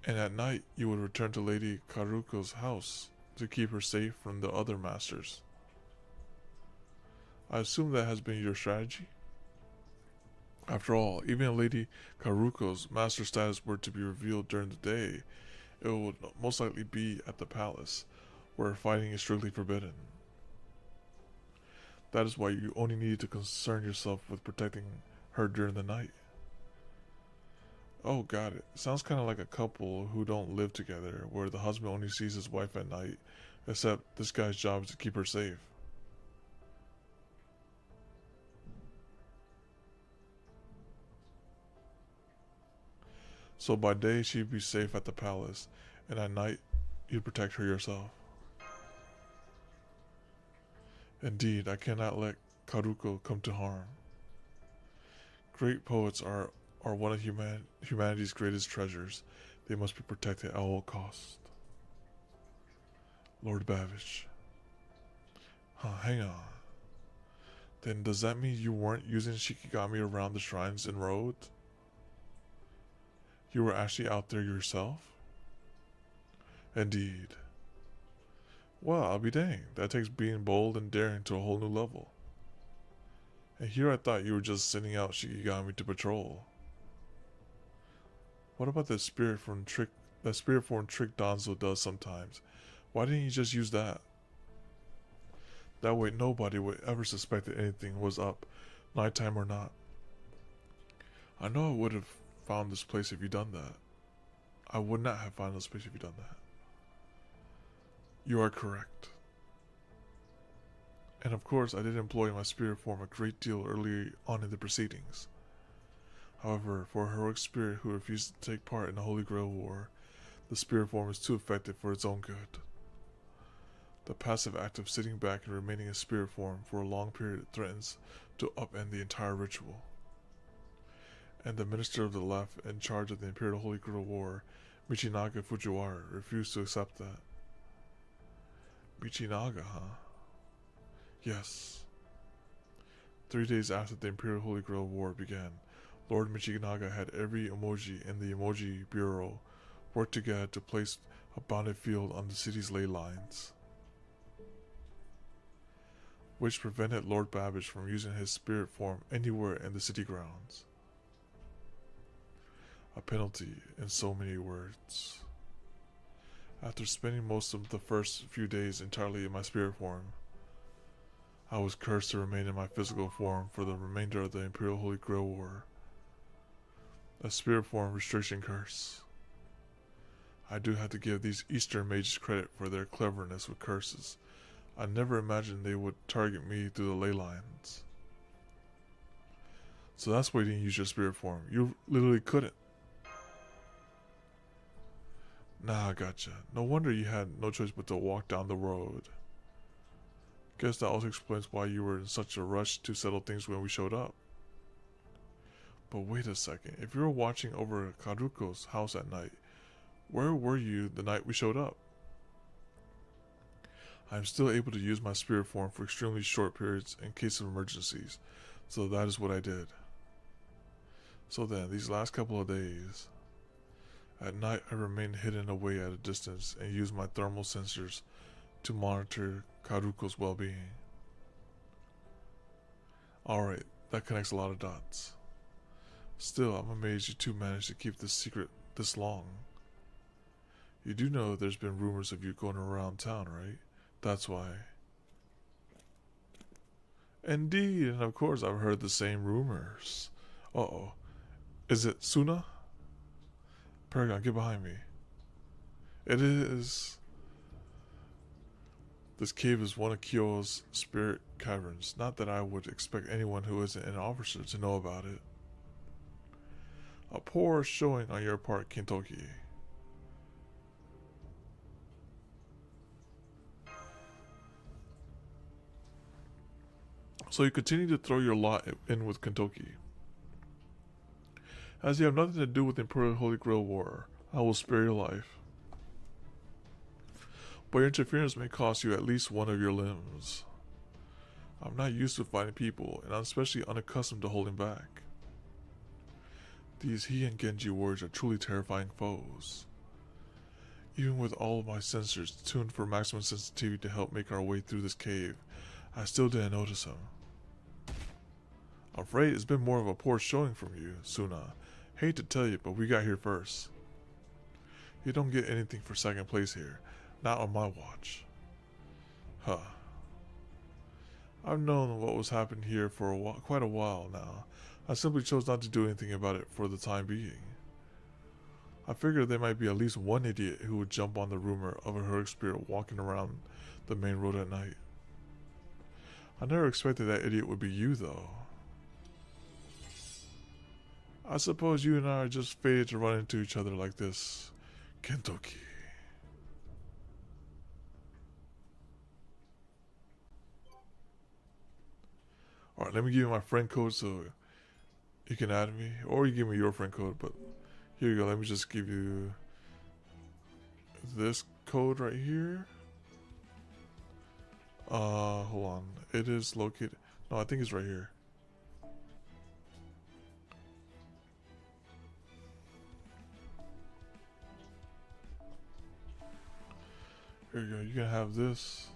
And at night, you would return to Lady Karuko's house to keep her safe from the other masters. I assume that has been your strategy? After all, even if Lady Karuko's master status were to be revealed during the day, it would most likely be at the palace, where fighting is strictly forbidden. That is why you only need to concern yourself with protecting her during the night. Oh, got it. Sounds kind of like a couple who don't live together, where the husband only sees his wife at night, except this guy's job is to keep her safe. So by day she'd be safe at the palace, and at night you'd protect her yourself. Indeed, I cannot let Karuko come to harm. Great poets are one of humanity's greatest treasures. They must be protected at all costs. Lord Babbage. Hang on. Then does that mean you weren't using Shikigami around the shrines and road? You were actually out there yourself? Indeed. Well, I'll be danged. That takes being bold and daring to a whole new level. And here I thought you were just sending out Shikigami to patrol. What about that spirit form trick Danzo does sometimes? Why didn't you just use that? That way nobody would ever suspect that anything was up, nighttime or not. I know I would have found this place if you done that. I would not have found this place if you done that. You are correct. And of course, I did employ my spirit form a great deal early on in the proceedings. However, for a heroic spirit who refused to take part in the Holy Grail War, the spirit form is too effective for its own good. The passive act of sitting back and remaining a spirit form for a long period threatens to upend the entire ritual. And the minister of the left in charge of the Imperial Holy Grail War, Michinaga Fujiwara, refused to accept that. Michinaga, huh? Yes. 3 days after the Imperial Holy Grail War began, Lord Michinaga had every emoji in the Emoji Bureau work together to place a bounded field on the city's ley lines, which prevented Lord Babbage from using his spirit form anywhere in the city grounds. A penalty in so many words. After spending most of the first few days entirely in my spirit form, I was cursed to remain in my physical form for the remainder of the Imperial Holy Grail War. A spirit form restriction curse. I do have to give these Eastern mages credit for their cleverness with curses. I never imagined they would target me through the ley lines. So that's why you didn't use your spirit form. You literally couldn't. Nah, I gotcha. No wonder you had no choice but to walk down the road. Guess that also explains why you were in such a rush to settle things when we showed up. But wait a second. If you were watching over Karuko's house at night, where were you the night we showed up? I am still able to use my spirit form for extremely short periods in case of emergencies, so that is what I did. So then, these last couple of days, at night I remained hidden away at a distance and used my thermal sensors to monitor Karuko's well-being. Alright, that connects a lot of dots. Still, I'm amazed you two managed to keep this secret this long. You do know there's been rumors of you going around town, right? That's why. Indeed, and of course I've heard the same rumors. Uh-oh. Is it Suna? Paragon, get behind me. It is. This cave is one of Kyo's spirit caverns. Not that I would expect anyone who isn't an officer to know about it. A poor showing on your part, Kintoki. So you continue to throw your lot in with Kintoki. As you have nothing to do with the Imperial Holy Grail War, I will spare your life. But your interference may cost you at least one of your limbs. I'm not used to fighting people, and I'm especially unaccustomed to holding back. These He and Genji warriors are truly terrifying foes. Even with all of my sensors tuned for maximum sensitivity to help make our way through this cave, I still didn't notice him. I'm afraid it's been more of a poor showing from you, Suna. Hate to tell you, but we got here first. You don't get anything for second place here. Not on my watch. Huh. I've known what was happening here for quite a while now. I simply chose not to do anything about it for the time being. I figured there might be at least one idiot who would jump on the rumor of a heroic spirit walking around the main road at night. I never expected that idiot would be you, though. I suppose you and I are just fated to run into each other like this. Kentucky. Alright, let me give you my friend code so you can add me. Or you give me your friend code, but here you go. Let me just give you this code right here. Hold on. It is located. No, I think it's right here. Here you go. You can have this.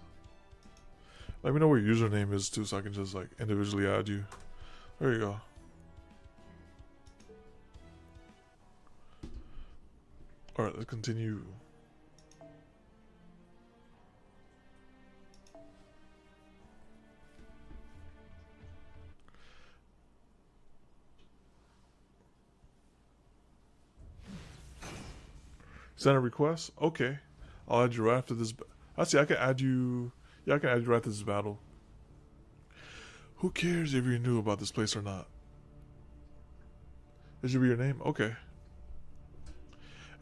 Let me know what your username is too, so I can just like individually add you. There you go. Alright, let's continue. Send a request? Okay. I'll add you right after this. Actually, I can add you. Yeah, I can add you right after this battle. Who cares if you knew about this place or not? It should be your name? Okay.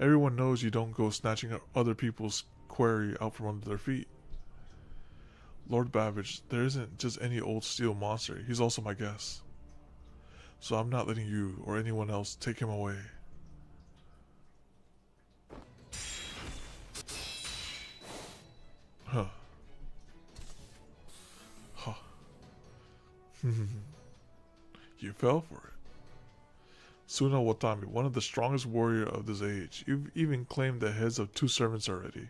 Everyone knows you don't go snatching other people's quarry out from under their feet. Lord Babbage, there isn't just any old steel monster. He's also my guest. So I'm not letting you or anyone else take him away. Huh. Huh. You fell for it. Suna Watami, one of the strongest warriors of this age. You've even claimed the heads of 2 servants already.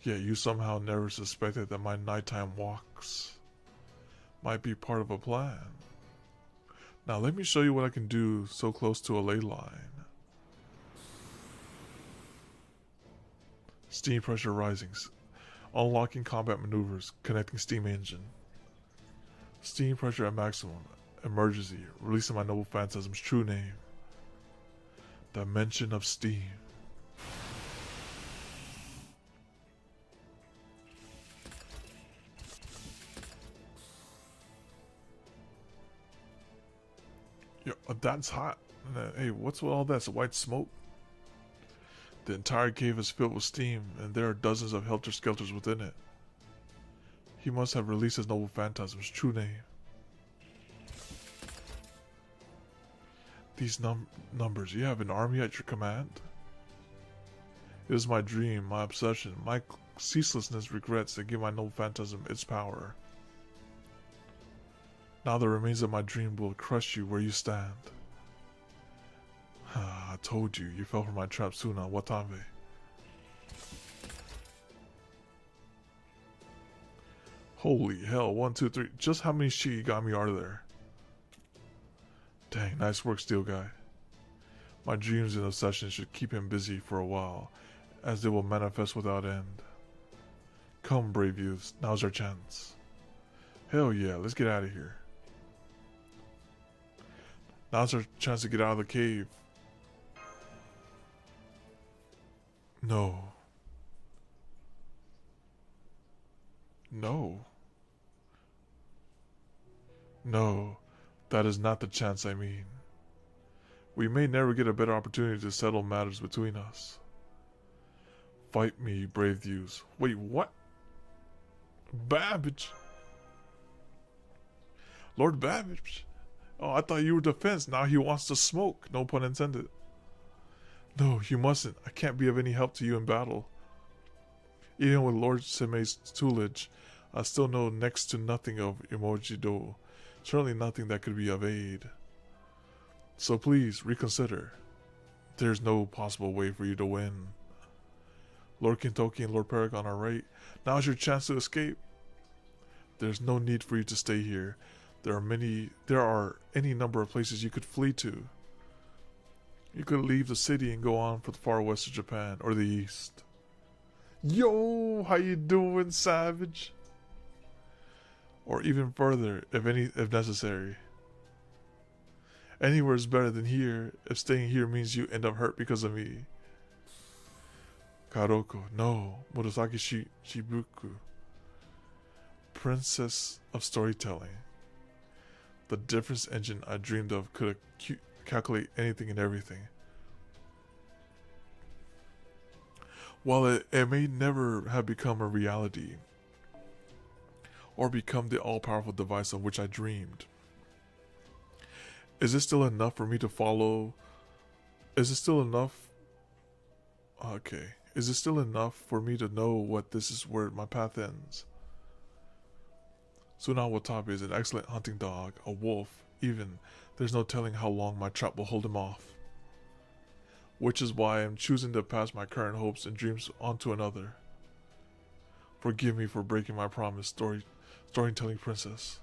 Yet you somehow never suspected that my nighttime walks might be part of a plan. Now let me show you what I can do so close to a ley line. Steam pressure rising. Unlocking combat maneuvers. Connecting steam engine. Steam pressure at maximum. Emergency. Releasing my noble phantasm's true name. Dimension of steam. Yo, that's hot. Hey, what's with all that? It's white smoke. The entire cave is filled with steam, and there are dozens of helter-skelters within it. He must have released his noble phantasm's true name. These numbers, you have an army at your command? It is my dream, my obsession, my ceaselessness regrets that give my noble phantasm its power. Now the remains of my dream will crush you where you stand. I told you, you fell for my trap, Suna Watame. Holy hell, 1, 2, 3. Just how many shit got me out of there? Dang, nice work, Steel Guy. My dreams and obsessions should keep him busy for a while, as they will manifest without end. Come, brave youths, now's our chance. Hell yeah, let's get out of here. Now's our chance to get out of the cave. No. No. No, that is not the chance I mean. We may never get a better opportunity to settle matters between us. Fight me, brave youths. Wait, what? Babbage? Lord Babbage? Oh, I thought you were defense. Now he wants to smoke. No pun intended. No, you mustn't. I can't be of any help to you in battle. Even with Lord Seimei's tutelage, I still know next to nothing of Emoji-do. Certainly nothing that could be of aid. So please, reconsider. There's no possible way for you to win. Lord Kintoki and Lord Paragon are right. Now's your chance to escape. There's no need for you to stay here. There are any number of places you could flee to. You could leave the city and go on for the far west of Japan, or the east. Yo, how you doing, Savage? Or even further, if necessary. Anywhere is better than here, if staying here means you end up hurt because of me. Karoko, no. Murasaki Shibuku. Princess of storytelling. The difference engine I dreamed of could calculate anything and everything. While it may never have become a reality, or become the all-powerful device of which I dreamed, is it still enough for me to follow? Is it still enough? Okay. Is it still enough for me to know what this is where my path ends? Suna Watabe is an excellent hunting dog, a wolf, even. There's no telling how long my trap will hold him off. Which is why I am choosing to pass my current hopes and dreams on to another. Forgive me for breaking my promise, storytelling princess.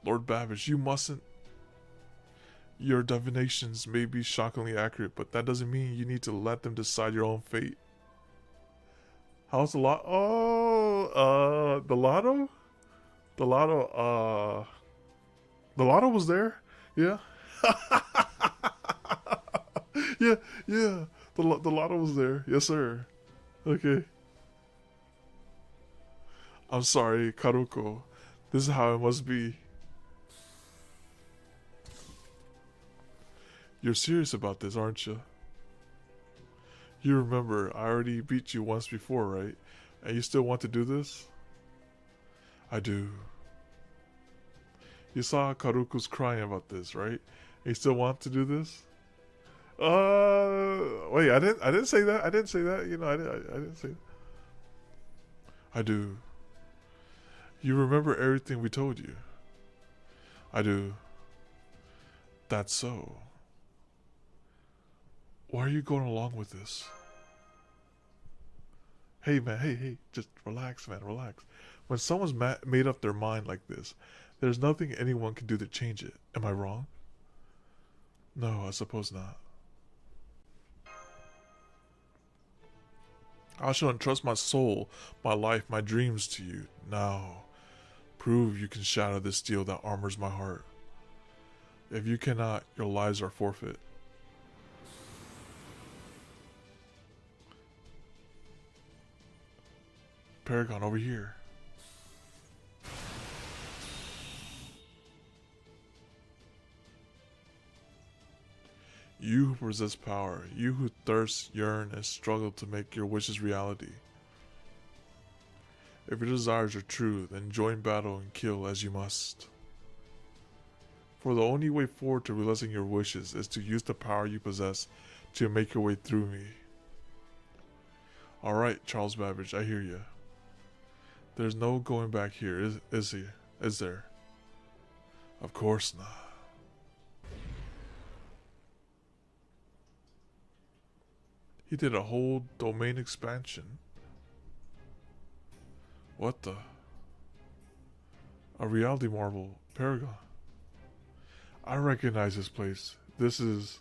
Lord Babbage, you mustn't. Your divinations may be shockingly accurate, but that doesn't mean you need to let them decide your own fate. How's the lot? Oh, the lotto? The lotto was there? Yeah. yeah. The lotto was there. Yes, sir. Okay. I'm sorry, Karuko. This is how it must be. You're serious about this, aren't you? You remember, I already beat you once before, right? And you still want to do this? I do. You saw Karuku's crying about this, right? And you still want to do this? Wait, I didn't say that. I didn't say that. You know, I didn't say that. I do. You remember everything we told you? I do. That's so. Why are you going along with this? Hey man, hey, just relax, man, relax. When someone's made up their mind like this, there's nothing anyone can do to change it. Am I wrong? No, I suppose not. I shall entrust my soul, my life, my dreams to you. Now, prove you can shatter this steel that armors my heart. If you cannot, your lives are forfeit. Paragon, over here. You who possess power, you who thirst, yearn, and struggle to make your wishes reality. If your desires are true, then join battle and kill as you must. For the only way forward to realizing your wishes is to use the power you possess to make your way through me. Alright, Charles Babbage, I hear you. There's no going back here, is there? Of course not. He did a whole domain expansion. What the? A reality marvel, Paragon. I recognize this place. This is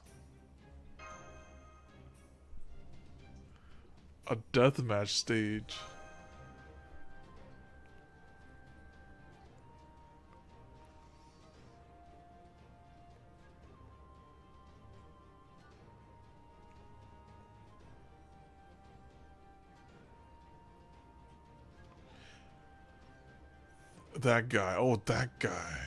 a deathmatch stage. That guy. Oh, that guy.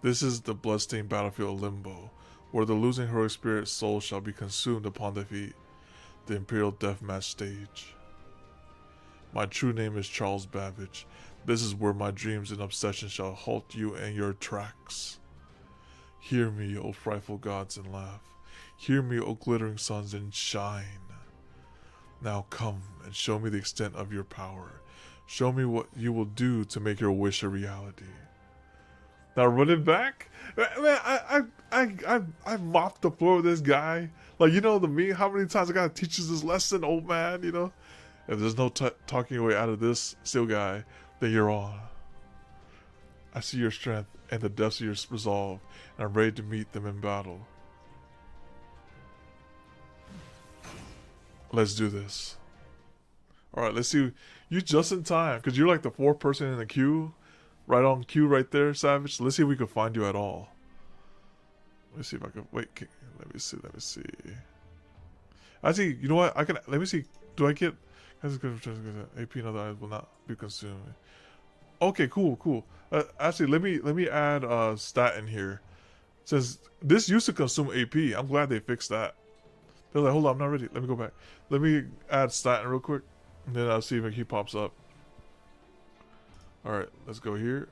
This is the bloodstained battlefield of Limbo, where the losing heroic spirit's soul shall be consumed upon defeat. The Imperial Deathmatch stage. My true name is Charles Babbage. This is where my dreams and obsessions shall halt you in your tracks. Hear me, O frightful gods, and laugh. Hear me, O glittering suns, and shine. Now come and show me the extent of your power. Show me what you will do to make your wish a reality. Now run it back? Man, I mopped the floor with this guy. Like, you know, how many times I gotta teach you this lesson, old man, you know? If there's no talking your way out of this, still guy, then you're on. I see your strength and the depths of your resolve, and I'm ready to meet them in battle. Let's do this. Alright, let's see. You just in time, because you're like the fourth person in the queue. Right on cue right there, Savage. Let's see if we can find you at all. Let me see if I can... Wait, let me see. Actually, you know what? Let me see. Do I get... AP and other items will not be consumed. Okay, cool. Actually, let me add stat in here. Since this used to consume AP, I'm glad they fixed that. They're like, hold on, I'm not ready. Let me go back. Let me add statin real quick, and then I'll see if he pops up. All right, let's go here.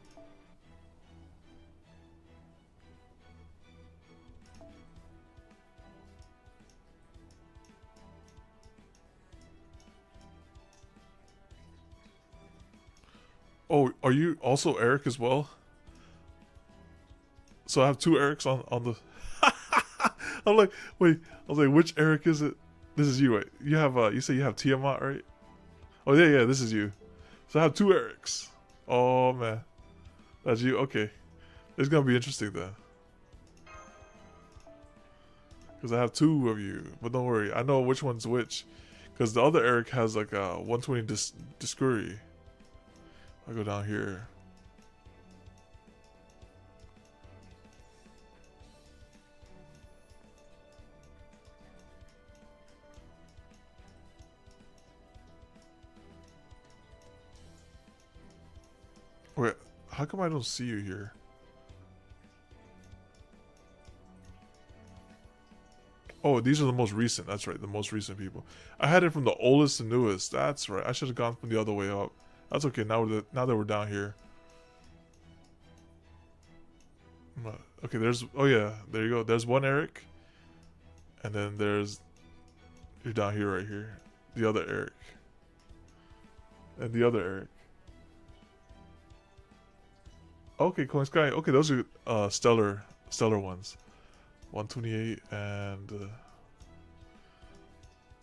Oh, are you also Eric as well? So I have two Erics on the. I'm like, wait. I was like, which Eric is it? This is you, right? You have you say you have Tiamat, right? Oh yeah, this is you. So I have two Erics. Oh man, that's you. Okay, it's gonna be interesting then. Because I have two of you, but don't worry, I know which one's which. Because the other Eric has like a 120 discovery. I'll go down here. Wait, how come I don't see you here? Oh, these are the most recent. That's right, the most recent people. I had it from the oldest to newest. That's right. I should have gone from the other way up. That's okay. Now that we're down here. Okay, there's. Oh yeah, there you go. There's one Eric, and then you're down here, right here. The other Eric, and the other Eric. Okay, Coin Sky. Okay, those are stellar ones. 128 and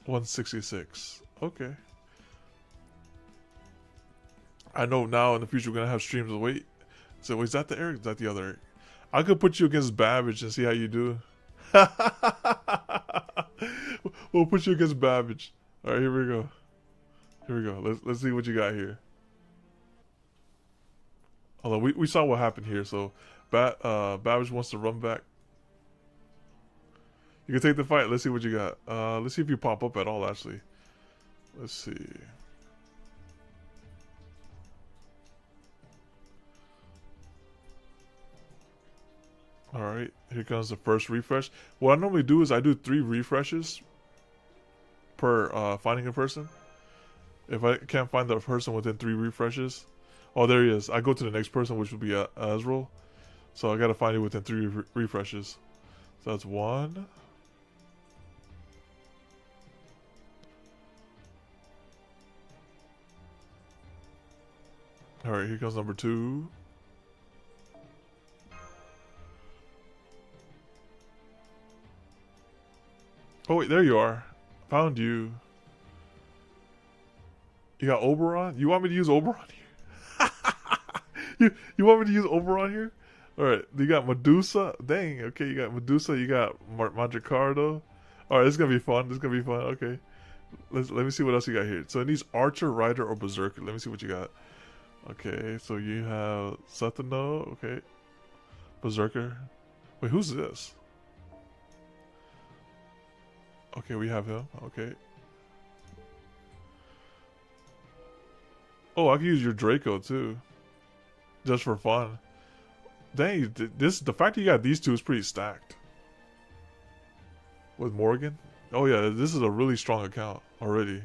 166. Okay. I know now in the future we're gonna have streams of wait. So is that the Eric? Is that the other Eric? I could put you against Babbage and see how you do. We'll put you against Babbage. All right, here we go. Here we go. Let's see what you got here. Although we saw what happened here, so Babbage wants to run back. You can take the fight. Let's see what you got. Let's see if you pop up at all, actually. Let's see. Alright, here comes the first refresh. What I normally do is I do 3 refreshes per finding a person. If I can't find the person within 3 refreshes. Oh, there he is. I go to the next person, which would be Azrael. So I gotta find it within 3 refreshes. So that's 1. Alright, here comes number 2. Oh wait, there you are. Found you. You got Oberon? You want me to use Oberon here? you want me to use Oberon here? Alright, you got Medusa. Dang, okay, you got Medusa, you got Magicardo. Alright, this is gonna be fun. This is gonna be fun. Okay. Let me see what else you got here. So it needs Archer, Rider, or Berserker. Let me see what you got. Okay, so you have Satano, okay. Berserker. Wait, who's this? Okay, we have him. Okay. Oh, I can use your Draco too. Just for fun. Dang, the fact that you got these two is pretty stacked. With Morgan? Oh yeah, this is a really strong account already.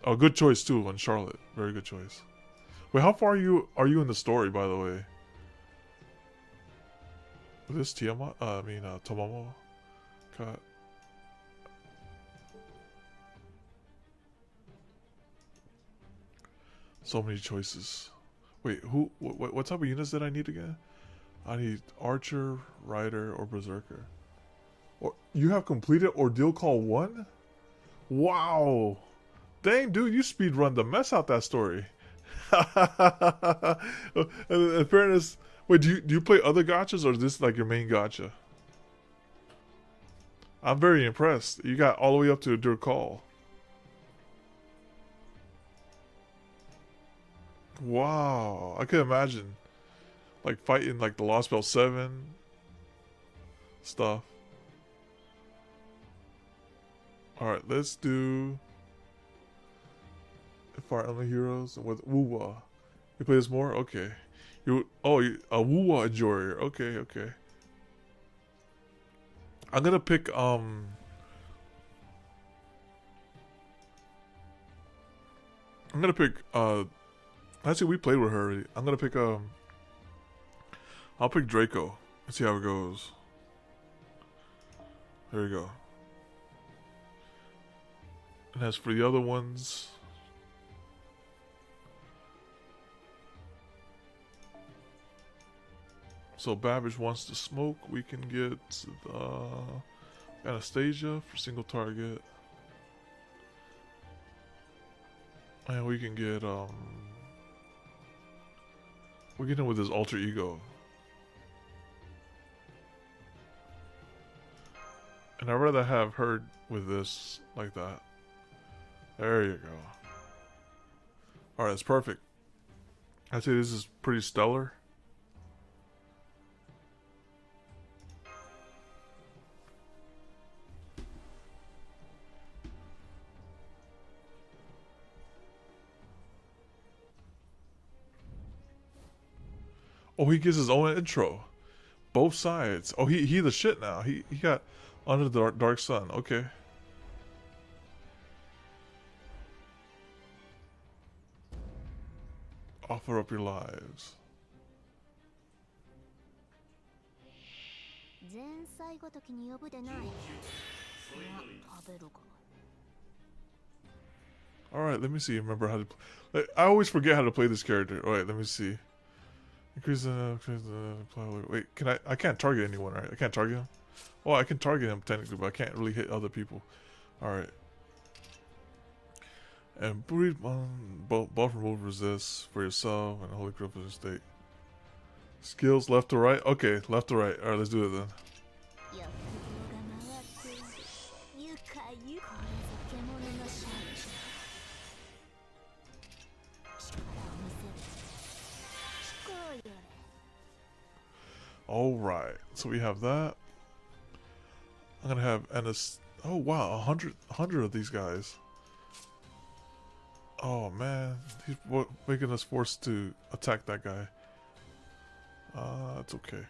Oh, good choice too on Charlotte. Very good choice. Wait, how far are you in the story, by the way? Is this Tiamat? Tomomo? Cut. So many choices. Wait, what type of units did I need again? I need Archer, Rider, or Berserker. Or you have completed Ordeal Call 1? Wow! Dang, dude, you speedrun the mess out that story. In fairness, wait, do you play other gachas, or is this like your main gacha? I'm very impressed. You got all the way up to Ordeal Call. Wow, I could imagine like fighting like the Lostbelt 7 stuff. Alright, let's do Fire Emblem Heroes with Wuwa. You play this more? Okay. A Wuwa enjoyer. Okay. I'm gonna pick actually we played with her already. I'm gonna pick I'll pick Draco. Let's see how it goes. There we go. And as for the other ones, so Babbage wants to smoke. We can get Anastasia for single target, and we can get we get him with his alter ego. And I'd rather have her with this like that. There you go. Alright, that's perfect. I'd say this is pretty stellar. Oh, he gets his own intro. Both sides. Oh, he the shit now. He got Under the Dark Sun. Okay. Offer up your lives. Alright, let me see. Remember how to play. I always forget how to play this character. Alright, let me see. Increase the wait, can I can't target anyone, right? I can't target him? Oh, I can target him technically, but I can't really hit other people. Alright. And breed buff remove resist for yourself and holy grip of your state. Skills left to right? Okay, left to right. Alright, let's do it then. Alright, so we have that. I'm gonna have oh wow, 100 of these guys. Oh man, he's making us forced to attack that guy. It's okay.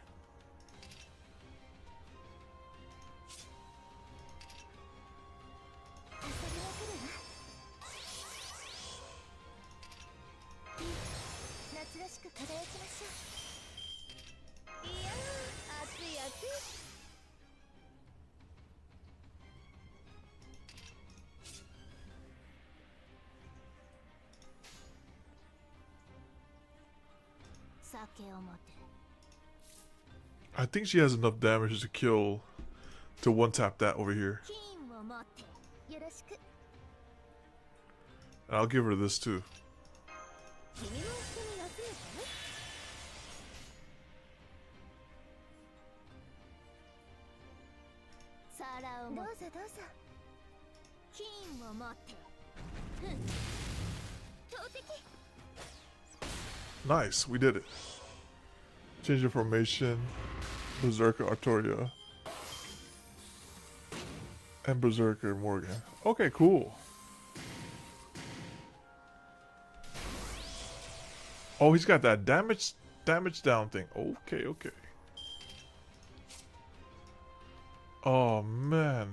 I think she has enough damage to kill, to one tap that over here. And I'll give her this too. Nice, we did it. Change your formation. Berserker Artoria. And Berserker Morgan. Okay, cool. Oh, he's got that damage down thing. Okay, okay. Oh man.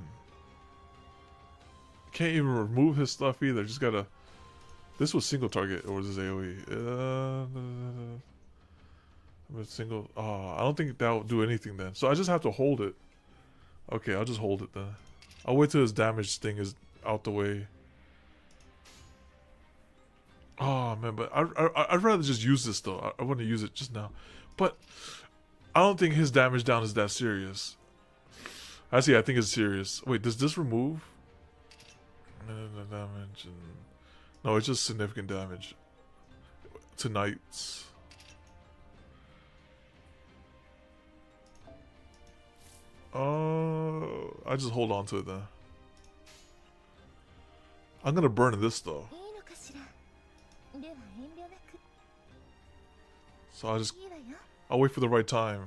Can't even remove his stuff either. Just gotta. This was single target, or was this AoE? Single. Oh, I don't think that will do anything then. So I just have to hold it. Okay, I'll just hold it then. I'll wait till his damage thing is out the way. Oh man, but I'd rather just use this though. I want to use it just now, but I don't think his damage down is that serious. Actually, I think it's serious. Wait, does this remove damage? No, it's just significant damage to knights. I just hold on to it then. I'm gonna burn this though. So I'll wait for the right time.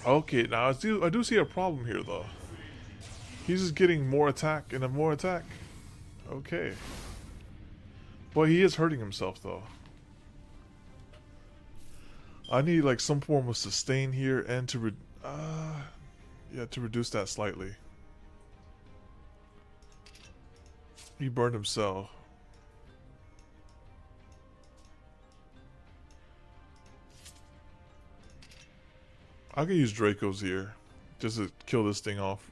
Okay, now I do see a problem here though. He's just getting more attack and then more attack. Okay. But he is hurting himself though. I need like some form of sustain here and to to reduce that slightly. He burned himself. I could use Draco's here just to kill this thing off.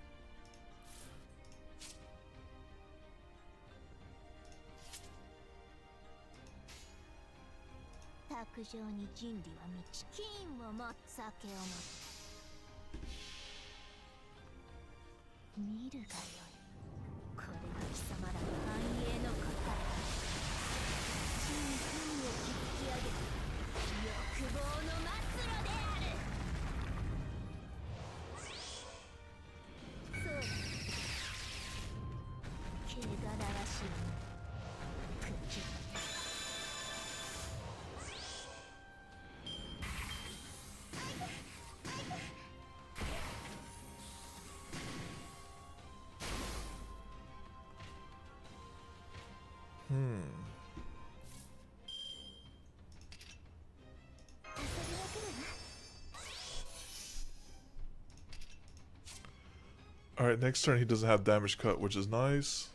Alright, next turn he doesn't have damage cut, which is nice.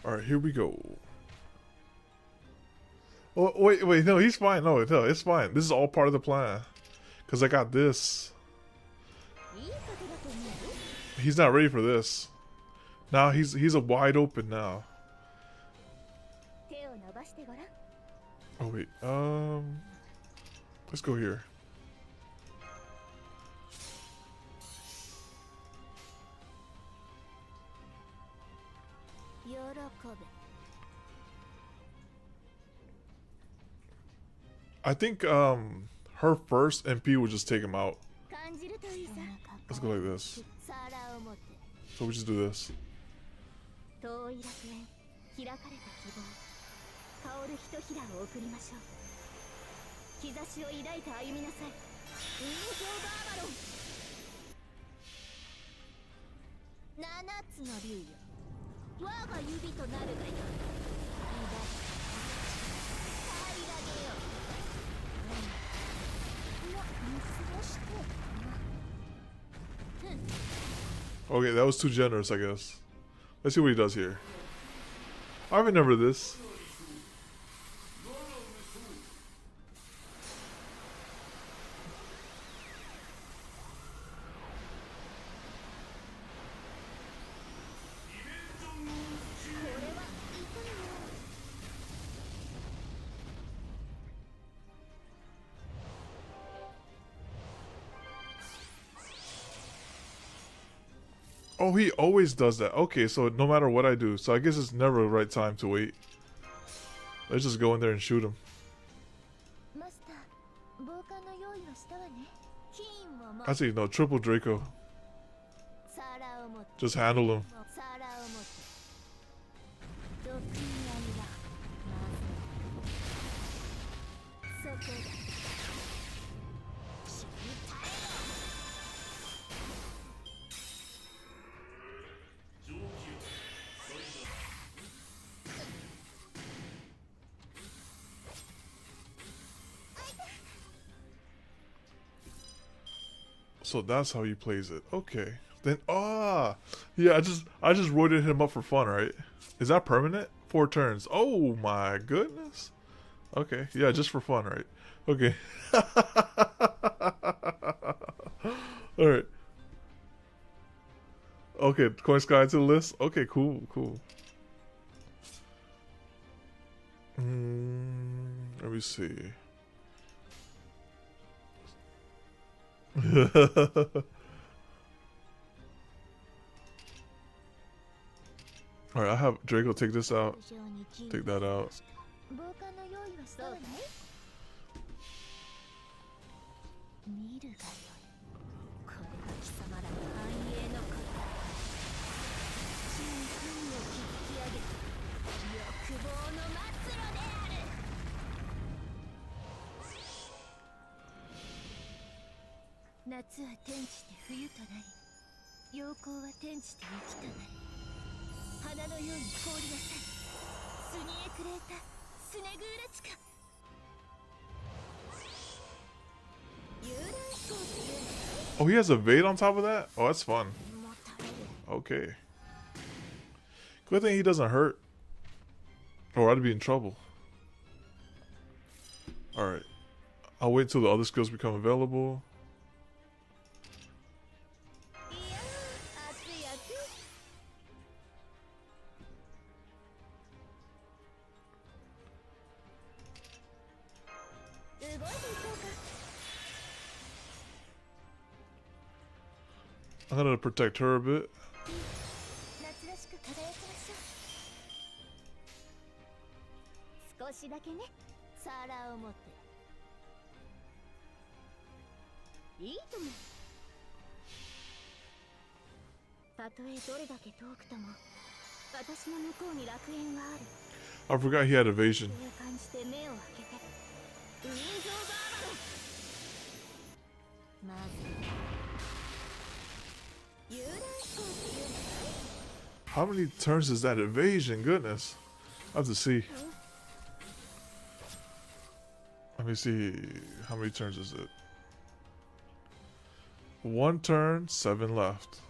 Alright, here we go. Oh, wait, no, he's fine. No, it's fine. This is all part of the plan. Because I got this. He's not ready for this. Now he's a wide open now. Oh wait, let's go here. I think her first MP would just take him out. Let's go like this. So we just do this. Okay, that was too generous, I guess. Let's see what he does here. I remember this. Oh, he always does that. Okay, so no matter what I do. So I guess it's never the right time to wait. Let's just go in there and shoot him. Actually, no, triple Draco. Just handle him. So that's how he plays it. Okay. Then yeah, I just roided him up for fun, right? Is that permanent? 4 turns. Oh my goodness. Okay. Yeah, just for fun, right? Okay. Alright. Okay, Coin Sky to the list. Okay, cool. Let me see. Alright, I have Draco take this out. 非常に気 Take that out. 防寒の用意はしたわね。見るがよい。これが貴様らの繁栄のことだ。真空を築き上げた欲望の末路である。夏は天地で冬となり、陽光は天地で雪となり、花のように凍りなさい。スニエクレータスネグーラチカ。遊覧飛行というのは Oh, he has a Vade on top of that? Oh, that's fun. もたれる。 Okay. Good thing he doesn't hurt. Or I'd be in trouble. Alright. I'll wait till the other skills become available. いやー、熱い熱い。動いていこうか。 I'm gonna protect her a bit. 夏らしく輝きましょう。少しだけね、サーラーを持って。いいとも。たとえどれだけ遠くとも、私の向こうに楽園はある。 I forgot he had evasion. そう感じて目を開けて。ウィンズ・オブ・アバロン。まず。遊覧飛行というのは How many turns is that evasion? Goodness. I have to see. Let me see. How many turns is it? 1 turn, 7 left.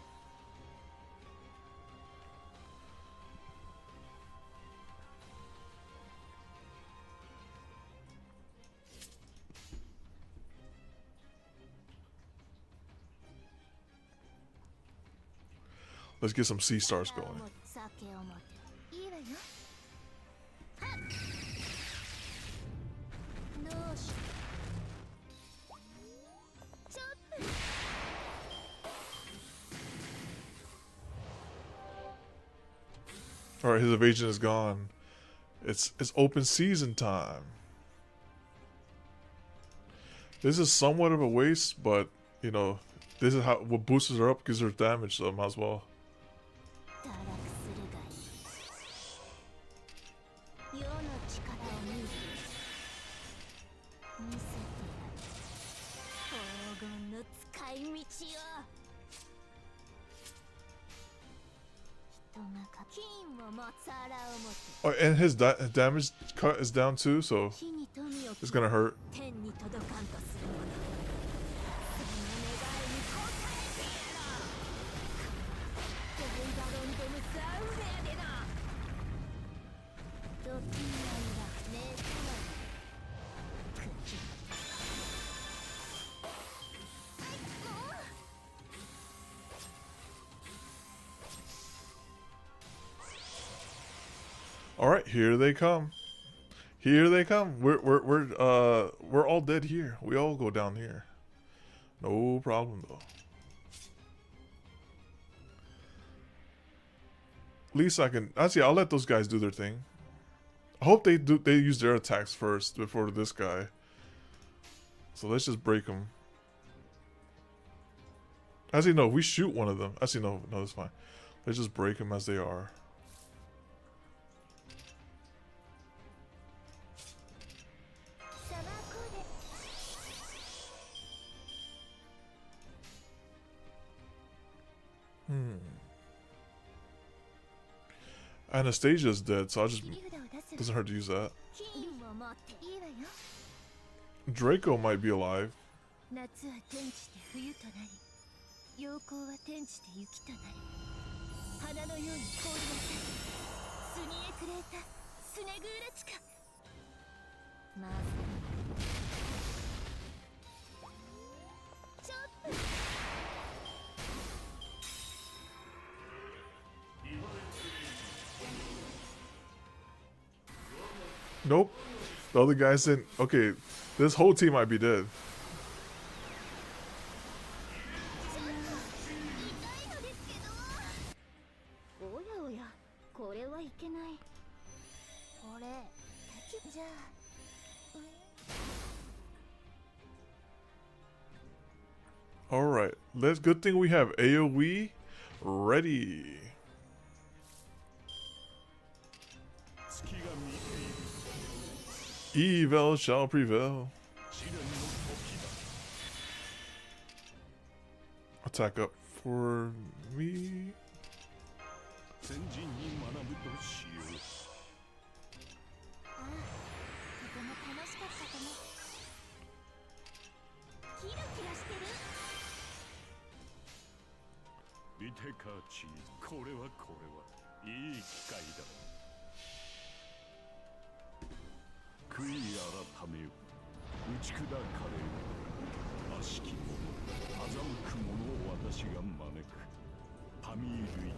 Let's get some sea stars going. 酒を持っていいわよ。はっ。どうし。ちょっと。 All right, his evasion is gone. It's open season time. This is somewhat of a waste, but you know, this is how what boosts her up, gives her damage, so might as well. 堕落するがいい。世の力を見る。見せてやる。黄金の使い道を。人がか金を持つ皿を持つ。 Oh, and his damage cut is down too, so 火に富を it's gonna hurt. 天に届かんとするもの。その願いに応えてやろう。ゴンダロンドムスアウメアでな。ドキンアンだねえかわい。口。はい、もう。 All right, here they come. Here they come. We're all dead here. We all go down here. No problem though. At least I can. Actually, I'll let those guys do their thing. I hope they use their attacks first before this guy. So let's just break them. Actually, no. We shoot one of them. Actually, no. That's fine. Let's just break them as they are. Anastasia's dead, so I just doesn't hurt to use that. Draco might be alive. 夏は天地で冬となり、陽光は天地で雪となり、花のように凍りなさい。スニエクレータスネグーラチカ。まずちょっと。 Nope. The other guys didn't. Okay, this whole team might be dead. 訳ない。これ敵じゃあ。Alright, let's good thing we have AoE ready. Evil shall prevail. Attack up for me. ああ、とても楽しかったかも。キラキラしてる。見てかチーズ、これはいい機会だ。悔い改めよ、打ち砕かれよ。悪しき者、欺く者を私が招く。パミールイ、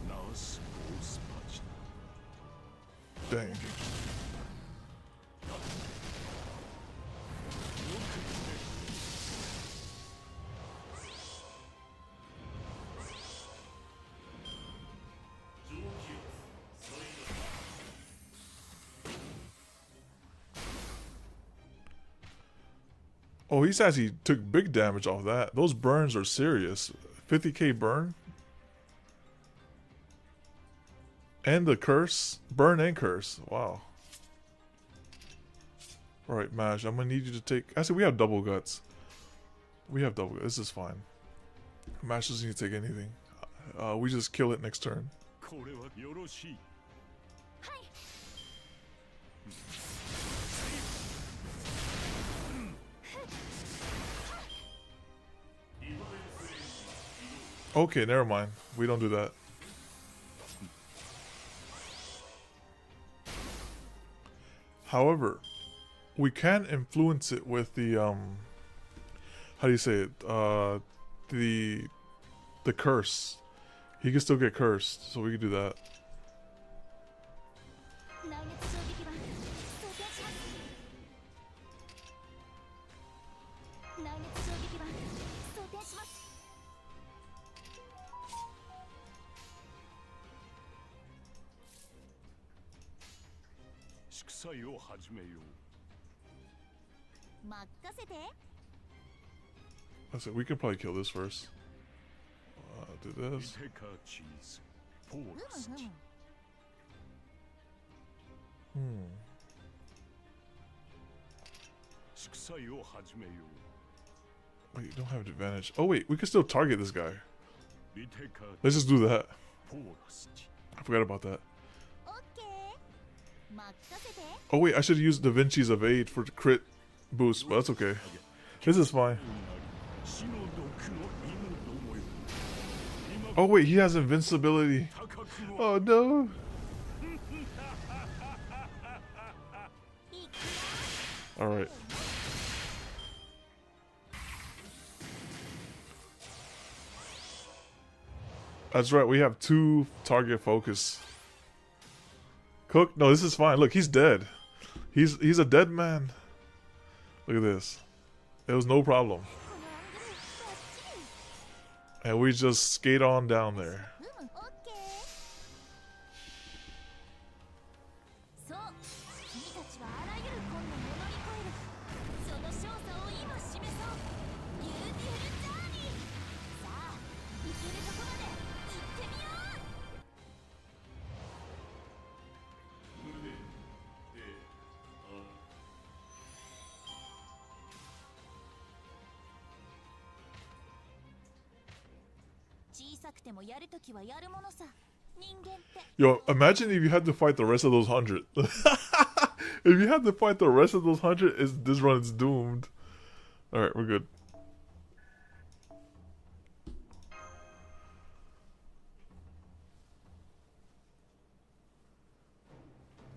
ナースゴースパチ。Dang. Oh, he's actually took big damage off that. Those burns are serious. 50k burn. And the curse. Burn and curse. Wow. Alright, Mash, I'm gonna need you to take... Actually, we have double guts. We have double guts. This is fine. Mash doesn't need to take anything. We just kill it next turn. これはよろしい。はい。Okay, never mind. We don't do that. However, we can influence it with the how do you say it? The curse. He can still get cursed, so we can do that. 来月衝撃版装填します。来月衝撃版装填します。祝祭を始めよう。任せて。Let's see, we can probably kill this first. Do 見 this. てかチーズ、ポーラスチ。 祝祭を始めよう。 Wait, you don't have advantage. Oh wait, we can still target this guy. 見てか Let's just do that. ポーラスチ。 I forgot about that. オッケー。任せて。 Oh wait, I should have used Da Vinci's evade for the crit boost, but that's okay. This is fine. 死の毒の犬どもよ。 Oh wait, he has invincibility. 高くは Oh no. Alright. That's right, we have 2 target focus. Cook? No, this is fine. Look, he's dead. He's a dead man. Look at this. It was no problem. このアングルバッチリ。 And we just skate on down there. オッケー。そう、君たちはあらゆる困難を乗り越える。その勝者を今示そう。ビューティフルジャーニー。さあ、行けるところまで行ってみよう。 小さくてもやるときはやるものさ。人間って。 Yo, imagine if you had to fight the rest of those 100. If you had to fight the rest of those 100, this run is doomed. Alright, we're good.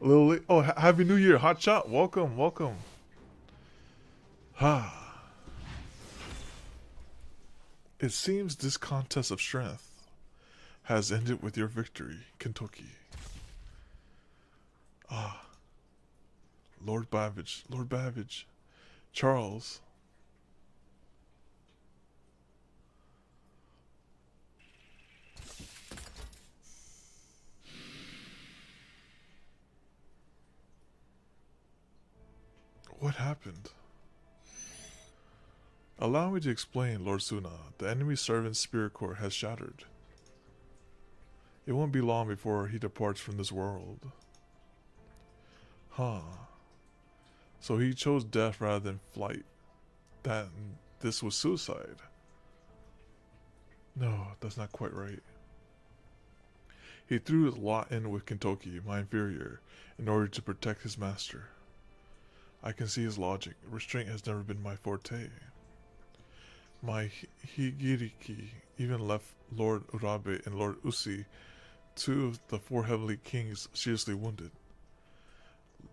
A little late. Oh, Happy New Year, Hot Shot. Welcome, welcome. Ah. It seems this contest of strength has ended with your victory, Kentucky. Ah. Lord Babbage, Lord Babbage. Charles. What happened? Allow me to explain, Lord Suna. The enemy servant's spirit core has shattered. It won't be long before he departs from this world. Huh. So he chose death rather than flight. This was suicide. No, that's not quite right. He threw his lot in with Kintoki, my inferior, in order to protect his master. I can see his logic. Restraint has never been my forte. My Higiriki even left Lord Urabe and Lord Usi, two of the 4 heavenly kings, seriously wounded.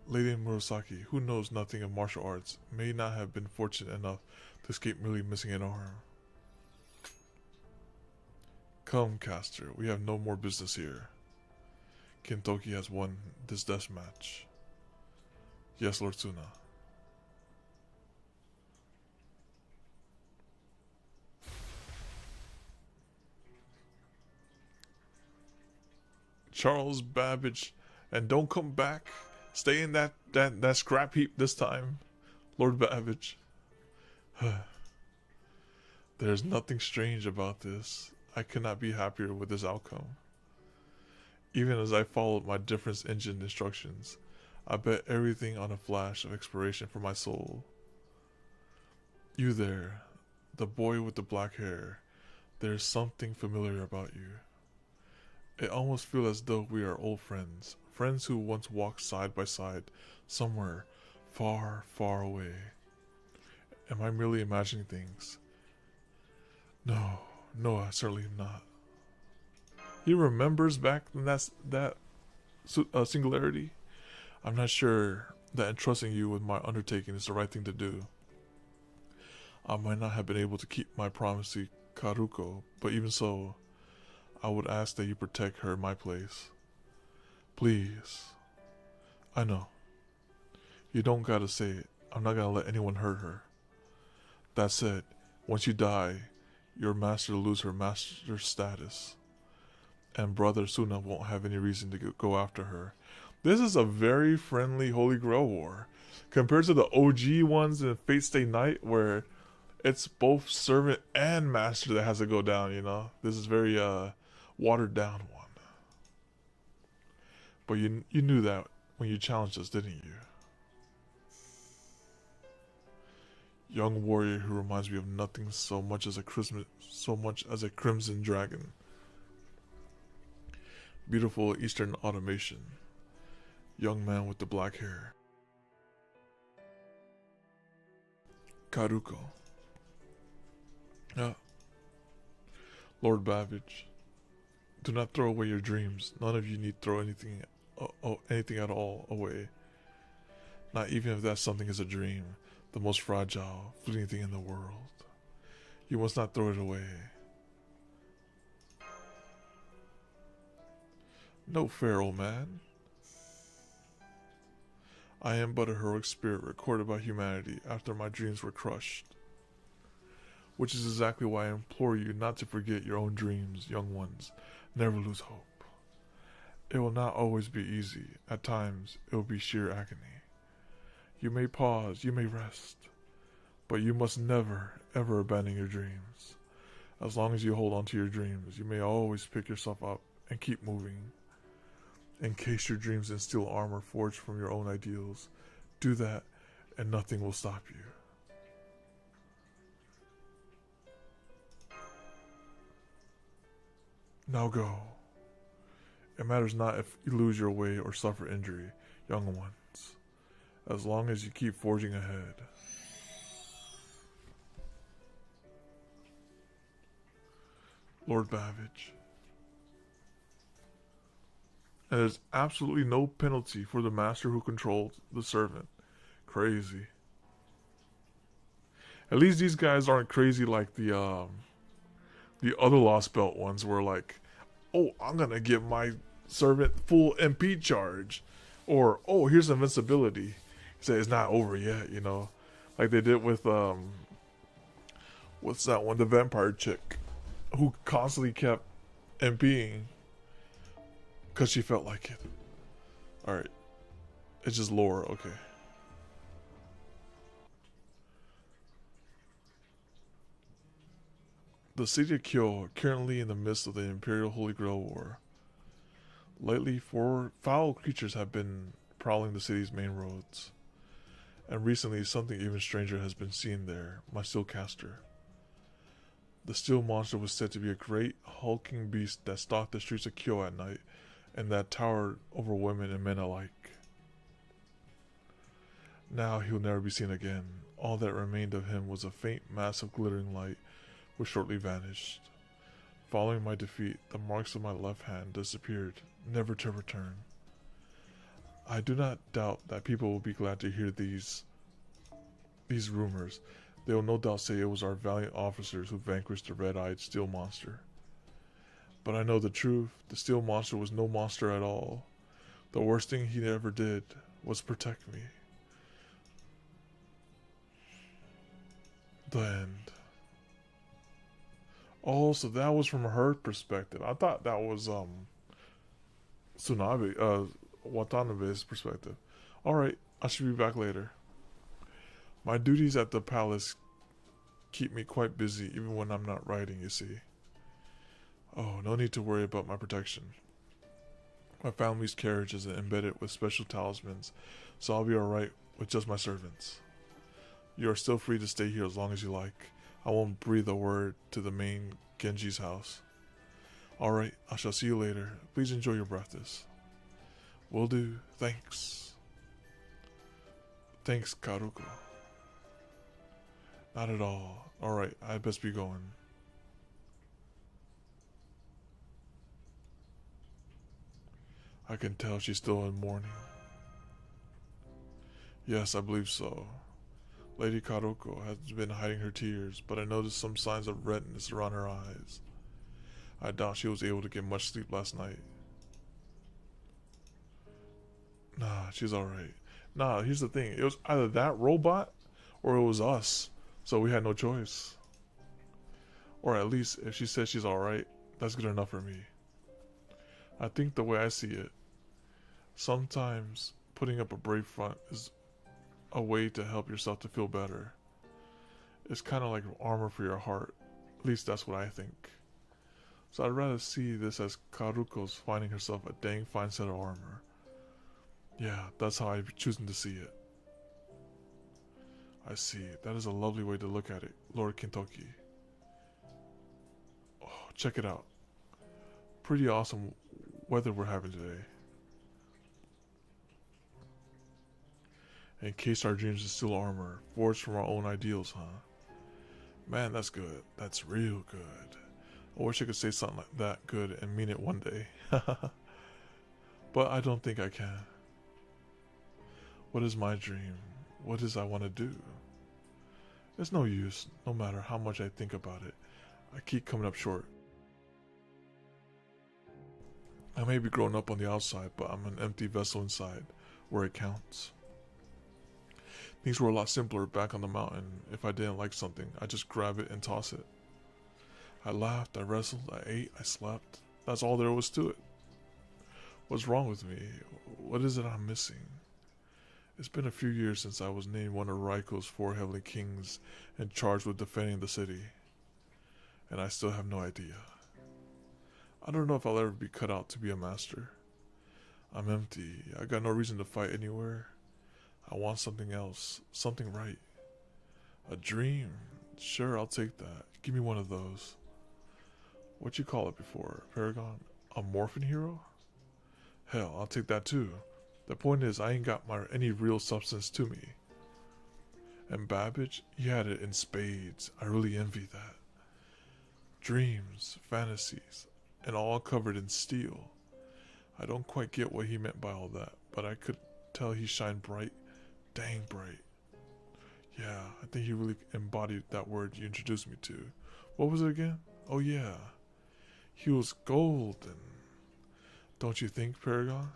Lady Murasaki, who knows nothing of martial arts, may not have been fortunate enough to escape merely missing an arm. Come, Caster, we have no more business here. Kintoki has won this death match. Yes, Lord Suna. Charles Babbage, and don't come back. Stay in that scrap heap this time, Lord Babbage. There's nothing strange about this. I could not be happier with this outcome. Even as I followed my difference engine instructions, I bet everything on a flash of exploration for my soul. You there, the boy with the black hair, there's something familiar about you. It almost feels as though we are old friends, friends who once walked side by side somewhere far, far away. Am I merely imagining things? No, I certainly am not. He remembers back in that singularity. I'm not sure that entrusting you with my undertaking is the right thing to do. I might not have been able to keep my promise to Karuko, but even so, I would ask that you protect her in my place. Please. I know. You don't gotta say it. I'm not gonna let anyone hurt her. That said, once you die, your master will lose her master status. And Brother Suna won't have any reason to go after her. This is a very friendly Holy Grail war. Compared to the OG ones in Fate Stay Night, where it's both servant and master that has to go down, you know? This is very watered down one. But you knew that when you challenged us, didn't you? Young warrior who reminds me of nothing so much as a crimson dragon. Beautiful Eastern automation. Young man with the black hair. Karuko. Lord Babbage. Do not throw away your dreams. None of you need throw anything at all away. Not even if that something is a dream, the most fragile, fleeting thing in the world. You must not throw it away. No fair, old man. I am but a heroic spirit recorded by humanity after my dreams were crushed. Which is exactly why I implore you not to forget your own dreams, young ones. Never lose hope. It will not always be easy. At times, it will be sheer agony. You may pause, you may rest, but you must never, ever abandon your dreams. As long as you hold on to your dreams, you may always pick yourself up and keep moving. Encase your dreams in steel armor forged from your own ideals. Do that, and nothing will stop you. Now go. It matters not if you lose your way or suffer injury, young ones, as long as you keep forging ahead. Lord Babbage. And there's absolutely no penalty for the master who controls the servant. Crazy. At least these guys aren't crazy like the other Lost Belt ones where like, oh, I'm gonna give my servant full MP charge. Or, oh, here's invincibility. Say it's not over yet, you know. Like they did with what's that one? The vampire chick who constantly kept MPing because she felt like it. Alright. It's just lore, okay. The city of Kyo, currently in the midst of the Imperial Holy Grail War. Lately, 4 foul creatures have been prowling the city's main roads. And recently, something even stranger has been seen there, my steel caster. The steel monster was said to be a great, hulking beast that stalked the streets of Kyo at night, and that towered over women and men alike. Now he will never be seen again. All that remained of him was a faint mass of glittering light, which shortly vanished. Following my defeat, the marks of my left hand disappeared, never to return. I do not doubt that people will be glad to hear these rumors. They will no doubt say it was our valiant officers who vanquished the red-eyed steel monster. But I know the truth. The steel monster was no monster at all. The worst thing he ever did was protect me. The end. Oh, so that was from her perspective. I thought that was Watanabe's perspective. Alright, I should be back later. My duties at the palace keep me quite busy even when I'm not writing, you see. Oh, no need to worry about my protection. My family's carriage is embedded with special talismans, so I'll be alright with just my servants. You are still free to stay here as long as you like. I won't breathe a word to the main Genji's house. Alright, I shall see you later. Please enjoy your breakfast. Will do. Thanks. Thanks, Karuko. Not at all. Alright, I'd best be going. I can tell she's still in mourning. Yes, I believe so. Lady Karuko has been hiding her tears, but I noticed some signs of redness around her eyes. I doubt she was able to get much sleep last night. Nah, she's alright. Nah, here's the thing. It was either that robot or it was us. So we had no choice. Or at least if she says she's alright, that's good enough for me. I think the way I see it, sometimes putting up a brave front is a way to help yourself to feel better. It's kind of like armor for your heart. At least that's what I think. So I'd rather see this as Karuko's finding herself a dang fine set of armor. Yeah, that's how I'm choosing to see it. I see. That is a lovely way to look at it, Lord Kintoki. Oh, check it out. Pretty awesome weather we're having today. Encased our dreams in steel armor, forged from our own ideals, huh? Man, that's good. That's real good. I wish I could say something like that good and mean it one day. But I don't think I can. What is my dream? What is I want to do? It's no use, no matter how much I think about it. I keep coming up short. I may be grown up on the outside, but I'm an empty vessel inside, where it counts. Things were a lot simpler back on the mountain. If I didn't like something, I just grab it and toss it. I laughed, I wrestled, I ate, I slept. That's all there was to it. What's wrong with me? What is it I'm missing? It's been a few years since I was named one of Raiko's 4 heavenly kings and charged with defending the city. And I still have no idea. I don't know if I'll ever be cut out to be a master. I'm empty. I got no reason to fight anywhere. I want something else. Something right. A dream. Sure, I'll take that. Give me one of those. What you call it before, Paragon? A morphin hero? Hell, I'll take that too. The point is, I ain't got any real substance to me. And Babbage, he had it in spades. I really envy that. Dreams, fantasies, and all covered in steel. I don't quite get what he meant by all that, but I could tell he shined bright. Dang bright. Yeah, I think he really embodied that word you introduced me to. What was it again? Oh yeah. He was golden. Don't you think, Paragon?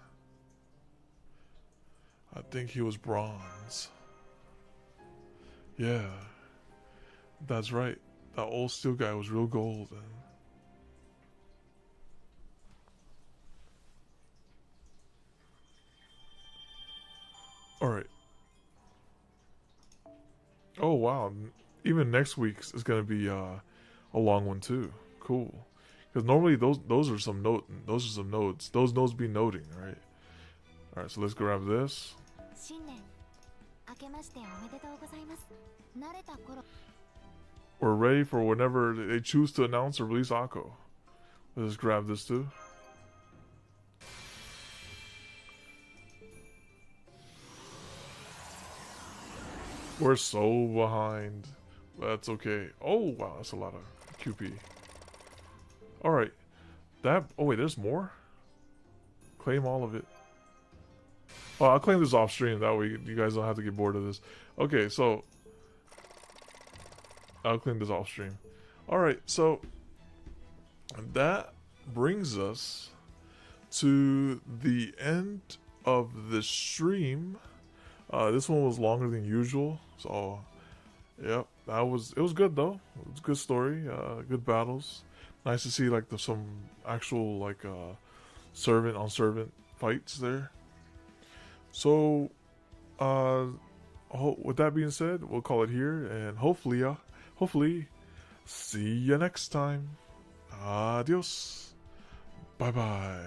I think he was bronze. Yeah. That's right. That old steel guy was real golden. Alright. Oh wow. Even next week's is gonna be a long one too. Cool. Because normally those are some nodes. Those nodes be noting, right? All right, so let's grab this. 新年明けましておめでとうございます。慣れた頃 We're ready for whenever they choose to announce or release Akko. Let's grab this too. We're so behind. That's okay. Oh wow, that's a lot of QP. Alright. Oh wait, there's more? Claim all of it. Oh, I'll claim this off stream, that way you guys don't have to get bored of this. Okay, so I'll claim this off stream. Alright, so that brings us to the end of the stream. This one was longer than usual, so yep, it was good though. It was a good story, good battles. Nice to see like some actual like servant on servant fights there. So with that being said, we'll call it here, and hopefully see you next time. Adios. Bye bye.